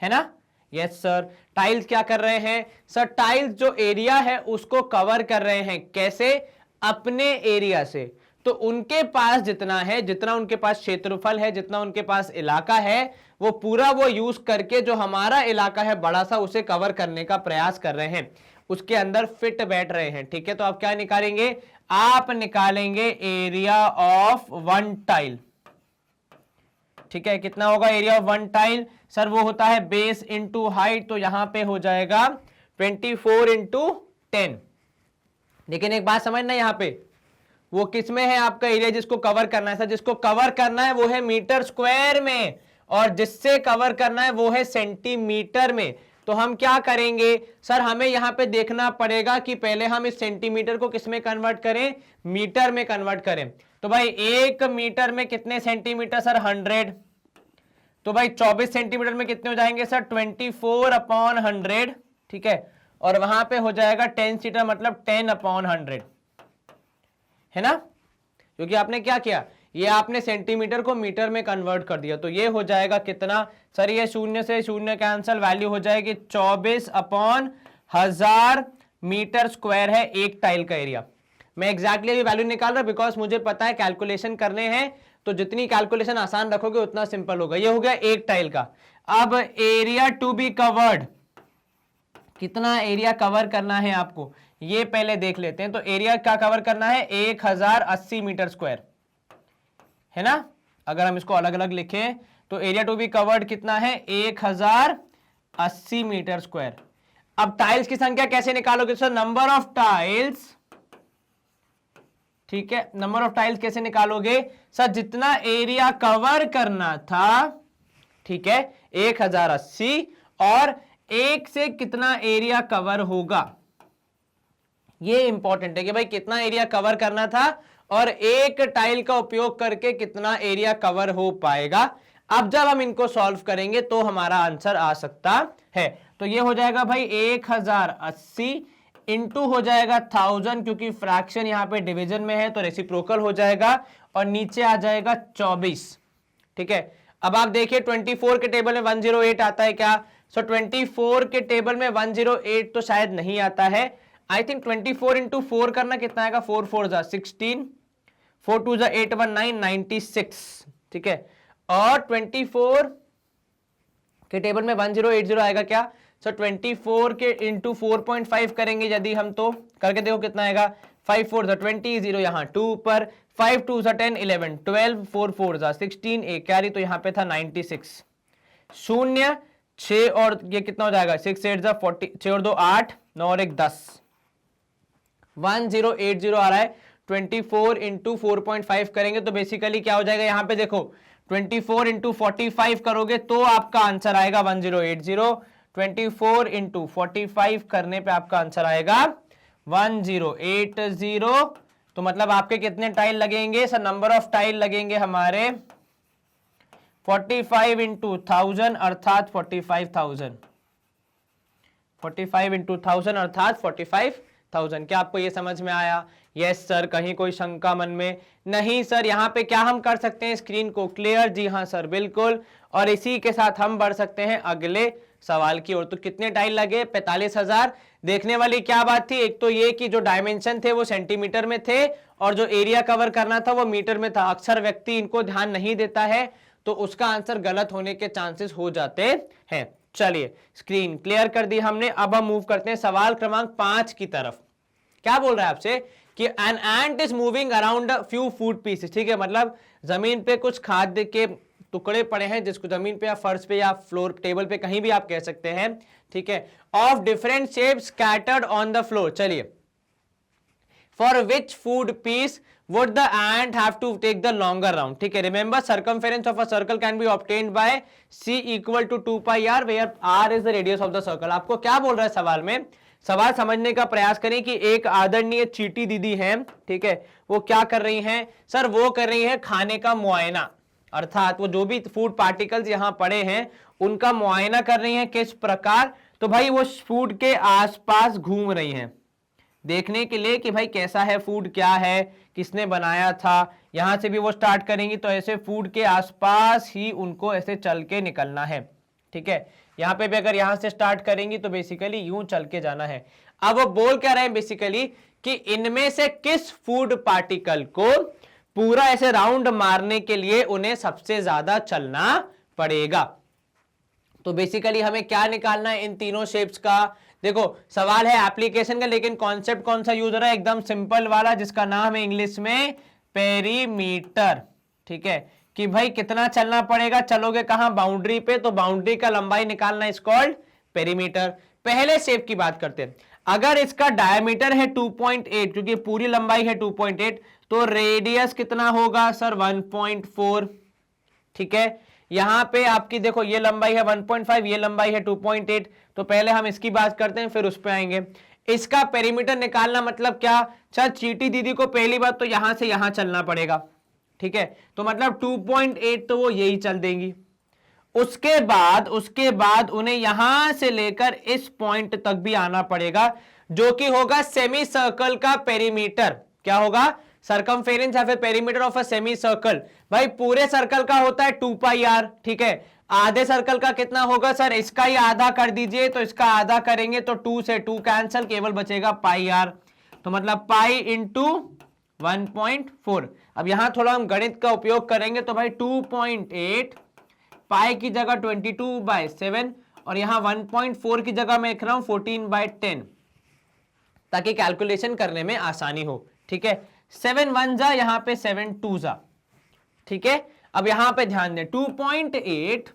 है ना। यस सर, टाइल्स क्या कर रहे हैं सर, टाइल्स जो एरिया है उसको कवर कर रहे हैं, कैसे, अपने एरिया से। तो उनके पास जितना है, जितना उनके पास क्षेत्रफल है, जितना उनके पास इलाका है, वो पूरा वो यूज करके जो हमारा इलाका है बड़ा सा, उसे कवर करने का प्रयास कर रहे हैं, उसके अंदर फिट बैठ रहे हैं, ठीक है। तो आप क्या निकालेंगे, आप निकालेंगे एरिया ऑफ वन टाइल, ठीक है। कितना होगा area of one tile sir, वो होता है बेस इंटू हाइट, तो यहां पे हो जाएगा 24 इंटू 10। लेकिन एक बात समझना, यहां पे वो किस में है आपका एरिया जिसको कवर करना है सर, जिसको कवर करना है वो है मीटर स्क्वायर में, और जिससे कवर करना है वो है सेंटीमीटर में। तो हम क्या करेंगे सर, हमें यहां पे देखना पड़ेगा कि पहले हम इस सेंटीमीटर को किस में कन्वर्ट करें, मीटर में कन्वर्ट करें। तो भाई 1 मीटर में कितने सेंटीमीटर सर, 100। तो भाई 24 सेंटीमीटर में कितने हो जाएंगे सर, 24/100, ठीक है। और वहां पे हो जाएगा 10 सीटर, मतलब 10/100, है ना। क्योंकि आपने क्या किया, ये आपने सेंटीमीटर को मीटर में कन्वर्ट कर दिया। तो ये हो जाएगा कितना सर, ये 0 से 0 कैंसिल, वैल्यू हो जाएगी 24/1000 मीटर स्क्वायर है एक टाइल का एरिया। मैं एग्जैक्टली अभी वैल्यू निकाल रहा हूं बिकॉज मुझे पता है कैलकुलेशन करने हैं, तो जितनी कैलकुलेशन आसान रखोगे उतना सिंपल होगा। ये हो गया एक टाइल का। अब एरिया टू बी कवर्ड, कितना एरिया कवर करना है आपको, ये पहले देख लेते हैं। तो एरिया क्या कवर करना है, 1080 मीटर स्क्वायर, है ना। अगर हम इसको अलग अलग लिखें तो एरिया टू बी कवर्ड कितना है, 1080 मीटर स्क्वायर। अब टाइल्स की संख्या कैसे निकालोगे सर, नंबर ऑफ टाइल्स, ठीक है। नंबर ऑफ टाइल्स कैसे निकालोगे सर, जितना एरिया कवर करना था, ठीक है, 1080, और एक से कितना एरिया कवर होगा, ये इंपॉर्टेंट है कि भाई कितना एरिया कवर करना था और एक टाइल का उपयोग करके कितना एरिया कवर हो पाएगा। अब जब हम इनको सॉल्व करेंगे तो हमारा आंसर आ सकता है। तो ये हो जाएगा भाई 1080 इंटू हो जाएगा 1000, क्योंकि फ्रैक्शन यहां पे डिवीजन में है तो रेसिप्रोकल हो जाएगा, और नीचे आ जाएगा 24, ठीक है। अब आप देखिए 24 के टेबल में 108 आता है क्या, सो 24 के टेबल में 108 तो शायद नहीं आता है। आई थिंक 24 इंटू 4 करना कितना आएगा, 4 4 16, 4 2 8 1 9 96, ठीक है। और 24 के टेबल में 1080 आएगा क्या, सो 24 के इंटू 4.5 करेंगे यदि हम, तो करके देखो कितना आएगा, 5 4 20 0 यहाँ 2 पर, 5 2 10 11 12, 4 4 16, एक कैरी, तो यहाँ पे था 96, 0 6 और ये कितना हो जाएगा, 6 8 40, 6 और 2 8, 9 और 1 10, 1080 आ रहा है। 24 इंटू 4.5 करेंगे तो बेसिकली क्या हो जाएगा, यहाँ पे देखो 24 इंटू 45 करोगे तो आपका आंसर आएगा 1080। 24 इंटू 45 करने पे आपका आंसर आएगा 1080। तो मतलब आपके कितने टाइल लगेंगे सर, नंबर ऑफ टाइल लगेंगे हमारे 45 इंटू 1000 अर्थात 45,000, 45 इंटू 1000 अर्थात 45,000। क्या आपको ये समझ में आया? यस सर, कहीं कोई शंका मन में नहीं सर। यहाँ पे क्या हम कर सकते हैं, स्क्रीन को क्लियर, जी हाँ सर बिल्कुल। और इसी के साथ हम बढ़ सकते हैं अगले सवाल की ओर। तो कितने टाइल लगे, 45,000। देखने वाली क्या बात थी, एक तो ये कि जो डायमेंशन थे वो सेंटीमीटर में थे और जो एरिया कवर करना था वो मीटर में था। अक्सर व्यक्ति इनको ध्यान नहीं देता है तो उसका आंसर गलत होने के चांसेस हो जाते हैं। चलिए स्क्रीन क्लियर कर दी हमने। अब हम मूव करते हैं सवाल क्रमांक 5 की तरफ। क्या बोल रहा है आपसे कि an ant is moving around a few food pieces, ठीक है, मतलब जमीन पे कुछ खाद्य के टुकड़े पड़े हैं, जिसको जमीन पे या फर्श पे या फ्लोर टेबल पे कहीं भी आप कह सकते हैं, ठीक है, of different shape scattered on the floor. चलिए, for which food piece would the ant have to take the longer round, ठीक है। remember circumference of a circle can be obtained by c equal to 2 pi r where r is the radius of the circle। आपको क्या बोल रहा है सवाल में, सवाल समझने का प्रयास करें कि एक आदरणीय चीटी दीदी हैं, ठीक है, वो क्या कर रही हैं सर, वो कर रही है खाने का मुआयना, अर्थात वो जो भी फूड पार्टिकल्स यहां पड़े हैं उनका मुआयना कर रही हैं। किस प्रकार? तो भाई वो फूड के आसपास घूम रही हैं देखने के लिए कि भाई कैसा है फूड, क्या है, किसने बनाया था। यहां से भी वो स्टार्ट करेंगी तो ऐसे फूड के आसपास ही उनको ऐसे चल के निकलना है, ठीक है। यहां पे भी अगर यहां से स्टार्ट करेंगी तो बेसिकली यूं चल के जाना है। अब वो बोल क्या रहे हैं बेसिकली कि इनमें से किस फूड पार्टिकल को पूरा ऐसे राउंड मारने के लिए उन्हें सबसे ज्यादा चलना पड़ेगा। तो बेसिकली हमें क्या निकालना है इन तीनों शेप्स का। देखो सवाल है एप्लीकेशन का, लेकिन कॉन्सेप्ट कौन सा यूज हो रहा है, एकदम सिंपल वाला जिसका नाम है इंग्लिश में पेरीमीटर, ठीक है, कि भाई कितना चलना पड़ेगा, चलोगे कहां, बाउंड्री पे, तो बाउंड्री का लंबाई निकालना इज कॉल्ड पेरीमीटर। पहले शेप की बात करते हैं, अगर इसका डायमीटर है 2.8, क्योंकि पूरी लंबाई है 2.8, तो रेडियस कितना होगा सर 1.4, ठीक है। यहां पे आपकी देखो ये लंबाई है 1.5, ये लंबाई है 2.8, तो पहले हम इसकी बात करते हैं फिर उस पे आएंगे। इसका पेरीमीटर निकालना मतलब क्या, सर चीटी दीदी को पहली बात तो यहां से यहां चलना पड़ेगा, ठीक है, तो मतलब 2.8 तो वो यही चल देंगी। उसके बाद उन्हें यहां से लेकर इस पॉइंट तक भी आना पड़ेगा, जो कि होगा सेमी सर्कल का पेरीमीटर। क्या होगा, सर्कमफेरेंस या फिर perimeter of a semi circle. भाई पूरे सर्कल का होता है 2πr, ठीक है, आधे सर्कल का कितना होगा सर, इसका ही आधा कर दीजिए, तो इसका आधा करेंगे तो 2 से 2 कैंसिल, केवल बचेगा πr, तो मतलब पाई इंटू 1.4। अब यहां थोड़ा हम गणित का उपयोग करेंगे, तो भाई 2.8 पाई की जगह 22/7 और यहां 1.4 की जगह मैं लिख रहा हूं 14/10, ताकि कैलकुलेशन करने में आसानी हो, ठीक है। 7 1 जा, यहां पे 7 2 जा, ठीक है। अब यहां पे ध्यान दें, 2.8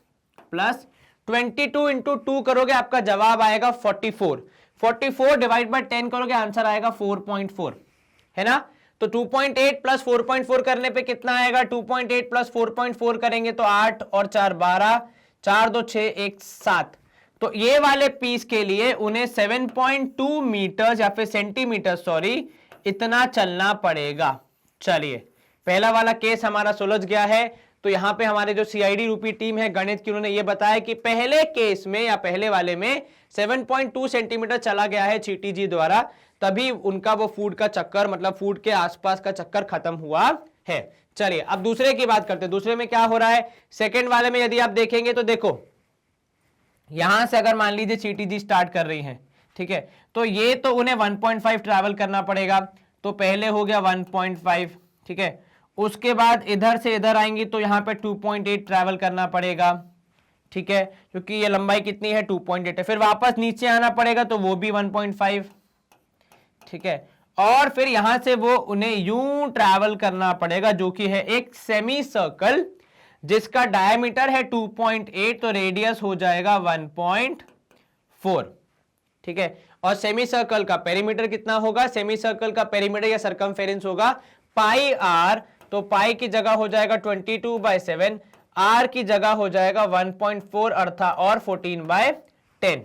प्लस 22 इंटू 2 करोगे आपका जवाब आएगा 44, 44 डिवाइड बाय 10 करोगे आंसर आएगा 4.4, है ना। तो 2.8 प्लस 4.4 करने पे कितना आएगा, 2.8 प्लस 4.4 करेंगे तो 8 और 4 12, 4 2 6 1 7। तो ये वाले पीस के लिए उन्हें 7.2 मीटर या फिर सेंटीमीटर सॉरी इतना चलना पड़ेगा। चलिए पहला वाला केस हमारा सुलझ गया है। तो यहां पे हमारे जो सीआईडी रूपी टीम है गणित की, उन्होंने ये बताया कि पहले केस में या पहले वाले में 7.2 सेंटीमीटर चला गया है चीटी जी द्वारा, तभी उनका वो फूड का चक्कर मतलब फूड के आसपास का चक्कर खत्म हुआ है। चलिए अब दूसरे की बात करते हैं, दूसरे में क्या हो रहा है। सेकेंड वाले में यदि आप देखेंगे तो देखो यहां से अगर मान लीजिए चीटी जी स्टार्ट कर रही हैं, ठीक है, तो ये तो उन्हें 1.5 ट्रैवल करना पड़ेगा, तो पहले हो गया 1.5, ठीक है। उसके बाद इधर से इधर आएंगी तो यहां पे 2.8 ट्रैवल करना पड़ेगा, ठीक है, क्योंकि ये लंबाई कितनी है 2.8 है। फिर वापस नीचे आना पड़ेगा तो वो भी 1.5, ठीक है, और फिर यहां से वो उन्हें यूं ट्रैवल करना पड़ेगा, जो कि है एक सेमी सर्कल जिसका डायमीटर है 2.8, तो रेडियस हो जाएगा 1.4, ठीक है। और सेमी सर्कल का पेरीमीटर कितना होगा, सेमी सर्कल का पेरीमीटर या सर्कमफेरेंस होगा पाई आर, तो पाई की जगह हो जाएगा 22/7, आर की जगह हो जाएगा 1.4 अर्थात और 14/10,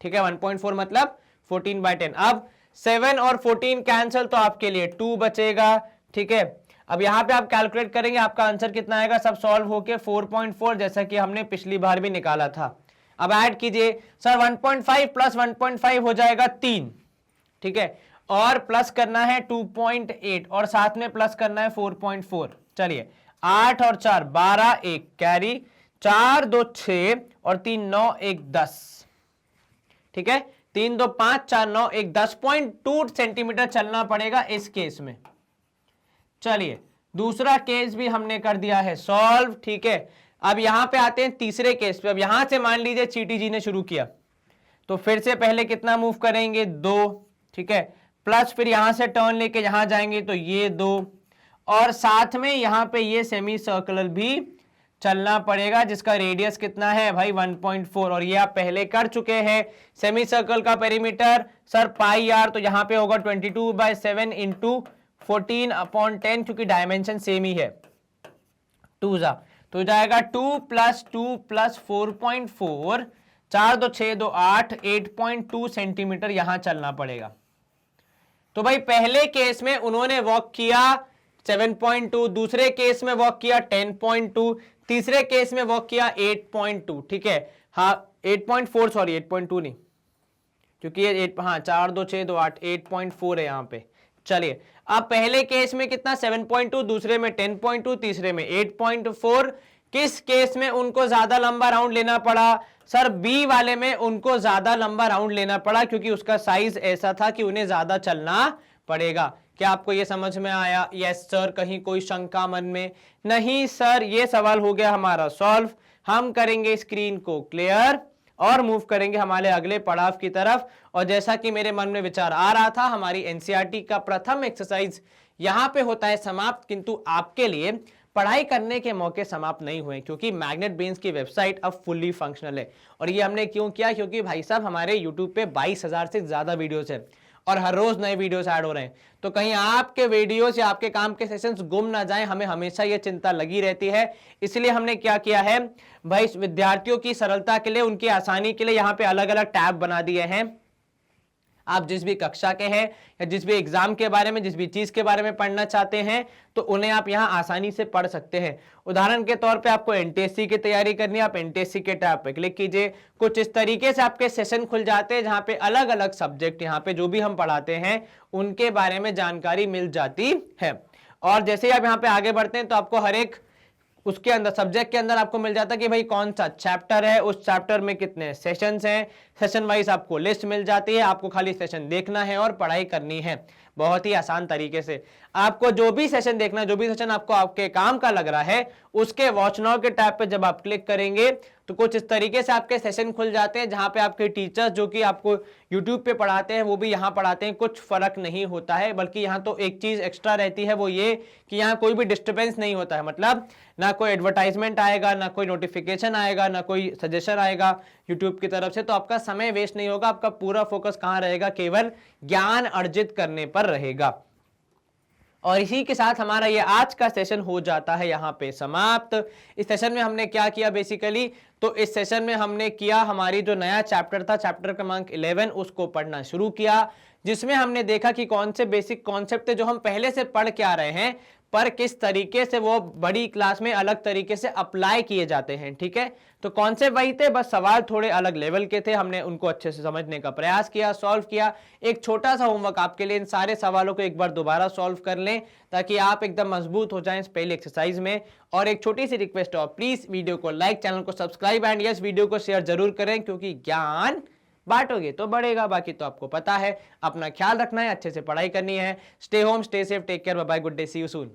ठीक है, 1.4 मतलब 14/10। अब 7 और 14 कैंसिल, तो आपके लिए 2 बचेगा, ठीक है। अब यहां पे आप कैलकुलेट करेंगे, आपका आंसर कितना आएगा, सब सॉल्व होके 4.4, जैसा कि हमने पिछली बार भी निकाला था। अब ऐड कीजिए सर, 1.5 प्लस 1.5 हो जाएगा 3, ठीक है, और प्लस करना है 2.8 और साथ में प्लस करना है 4.4। चलिए 8 और 4 12, 1 कैरी, 4 2 6 और 3 9 1 10, ठीक है, 3 2 5 4 9 1 10.2 सेंटीमीटर चलना पड़ेगा इस केस में। चलिए दूसरा केस भी हमने कर दिया है सॉल्व, ठीक है। अब यहां पे आते हैं तीसरे केस पे। अब यहां से मान लीजिए चीटी जी ने शुरू किया, तो फिर से पहले कितना मूव करेंगे 2, ठीक है, प्लस फिर यहां से टर्न लेके यहां जाएंगे तो ये 2, और साथ में यहां पे ये सेमी सर्कुलर भी चलना पड़ेगा जिसका रेडियस कितना है भाई 1.4, और ये आप पहले कर चुके हैं। सेमी सर्कल का पेरीमीटर सर पाई आर, तो यहां पे होगा 22/7 इंटू 14/10, क्योंकि डायमेंशन सेम ही है, 2 जा तो जाएगा 2 + 2 + 4.4, 4 2 6 2 8, 8.2 सेंटीमीटर यहां चलना पड़ेगा। तो भाई पहले केस में उन्होंने वॉक किया 7.2, दूसरे केस में वॉक किया 10.2, तीसरे केस में वॉक किया 8.2, ठीक है। हाँ 8.4, सॉरी 8.2 नहीं, क्योंकि ये 8, हाँ 4 2 6 2 8, 8.4 है यहाँ पे। चलिए अब पहले केस में कितना 7.2, दूसरे में 10.2, तीसरे में 8.4। किस केस में उनको ज्यादा लंबा राउंड लेना पड़ा? सर बी वाले में उनको ज्यादा लंबा राउंड लेना पड़ा, क्योंकि उसका साइज ऐसा था कि उन्हें ज्यादा चलना पड़ेगा। क्या आपको यह समझ में आया? Yes sir. कहीं कोई शंका मन में? नहीं सर। ये सवाल हो गया हमारा सॉल्व। हम करेंगे स्क्रीन को क्लियर और मूव करेंगे हमारे अगले पड़ाव की तरफ। और जैसा कि मेरे मन में विचार आ रहा था, हमारी एनसीईआरटी का प्रथम एक्सरसाइज यहां पे होता है समाप्त, किंतु आपके लिए पढ़ाई करने के मौके समाप्त नहीं हुए, क्योंकि मैग्नेट ब्रेन्स की वेबसाइट अब फुल्ली फंक्शनल है। और ये हमने क्यों किया? क्योंकि भाई साहब हमारे यूट्यूब पे 22,000 से ज्यादा वीडियोस है और हर रोज नए वीडियोस ऐड हो रहे हैं। तो कहीं आपके वीडियोस या आपके काम के सेशंस गुम ना जाएं, हमें हमेशा ये चिंता लगी रहती है। इसलिए हमने क्या किया है भाई, विद्यार्थियों की सरलता के लिए, उनकी आसानी के लिए यहाँ पे अलग अलग टैब बना दिए हैं। आप जिस भी कक्षा के हैं या जिस भी एग्जाम के बारे में, जिस भी चीज के बारे में पढ़ना चाहते हैं, तो उन्हें आप यहां आसानी से पढ़ सकते हैं। उदाहरण के तौर पे आपको एनटीएससी की तैयारी करनी है, आप एनटीएससी के टैब पे क्लिक कीजिए। कुछ इस तरीके से आपके सेशन खुल जाते हैं, जहां पे अलग अलग सब्जेक्ट, यहाँ पे जो भी हम पढ़ाते हैं उनके बारे में जानकारी मिल जाती है। और जैसे ही आप यहाँ पे आगे बढ़ते हैं, तो आपको हर एक उसके अंदर, सब्जेक्ट के अंदर आपको मिल जाता है कि भाई कौन सा चैप्टर है, उस चैप्टर में कितने सेशंस हैं। सेशन वाइज आपको लिस्ट मिल जाती है, आपको खाली सेशन देखना है और पढ़ाई करनी है बहुत ही आसान तरीके से। आपको जो भी सेशन देखना है, जो भी सेशन आपको आपके काम का लग रहा है, उसके वॉच नाउ के टैब पे जब आप क्लिक करेंगे तो कुछ इस तरीके से आपके सेशन खुल जाते हैं, जहां पे आपके टीचर्स जो कि आपको यूट्यूब पे पढ़ाते हैं वो भी यहाँ पढ़ाते हैं। कुछ फर्क नहीं होता है, बल्कि यहाँ तो एक चीज एक्स्ट्रा रहती है, वो ये कि यहाँ कोई भी डिस्टर्बेंस नहीं होता है। मतलब ना कोई एडवर्टाइजमेंट आएगा, ना कोई नोटिफिकेशन आएगा, ना कोई सजेशन आएगा यूट्यूब की तरफ से। तो आपका समय वेस्ट नहीं होगा, आपका पूरा फोकस कहां रहेगा? केवल ज्ञान अर्जित करने पर रहेगा। और इसी के साथ हमारा ये आज का सेशन हो जाता है यहाँ पे समाप्त। इस सेशन में हमने क्या किया बेसिकली, तो इस सेशन में हमने किया, हमारी जो नया चैप्टर था, चैप्टर क्रमांक 11, उसको पढ़ना शुरू किया, जिसमें हमने देखा कि कौन से बेसिक कॉन्सेप्ट है जो हम पहले से पढ़ के आ रहे हैं, पर किस तरीके से वो बड़ी क्लास में अलग तरीके से अप्लाई किए जाते हैं। ठीक है, तो कॉन्सेप्ट वही थे, बस सवाल थोड़े अलग लेवल के थे। हमने उनको अच्छे से समझने का प्रयास किया, सॉल्व किया। एक छोटा सा होमवर्क आपके लिए, इन सारे सवालों को एक बार दोबारा सॉल्व कर लें, ताकि आप एकदम मजबूत हो जाएं इस पहले एक्सरसाइज में। और एक छोटी सी रिक्वेस्ट है, प्लीज वीडियो को लाइक, चैनल को सब्सक्राइब एंड यस वीडियो को शेयर जरूर करें, क्योंकि ज्ञान बांटोगे तो बढ़ेगा। बाकी तो आपको पता है, अपना ख्याल रखना है, अच्छे से पढ़ाई करनी है। Stay home, stay safe, take care, bye bye, good day, see you soon.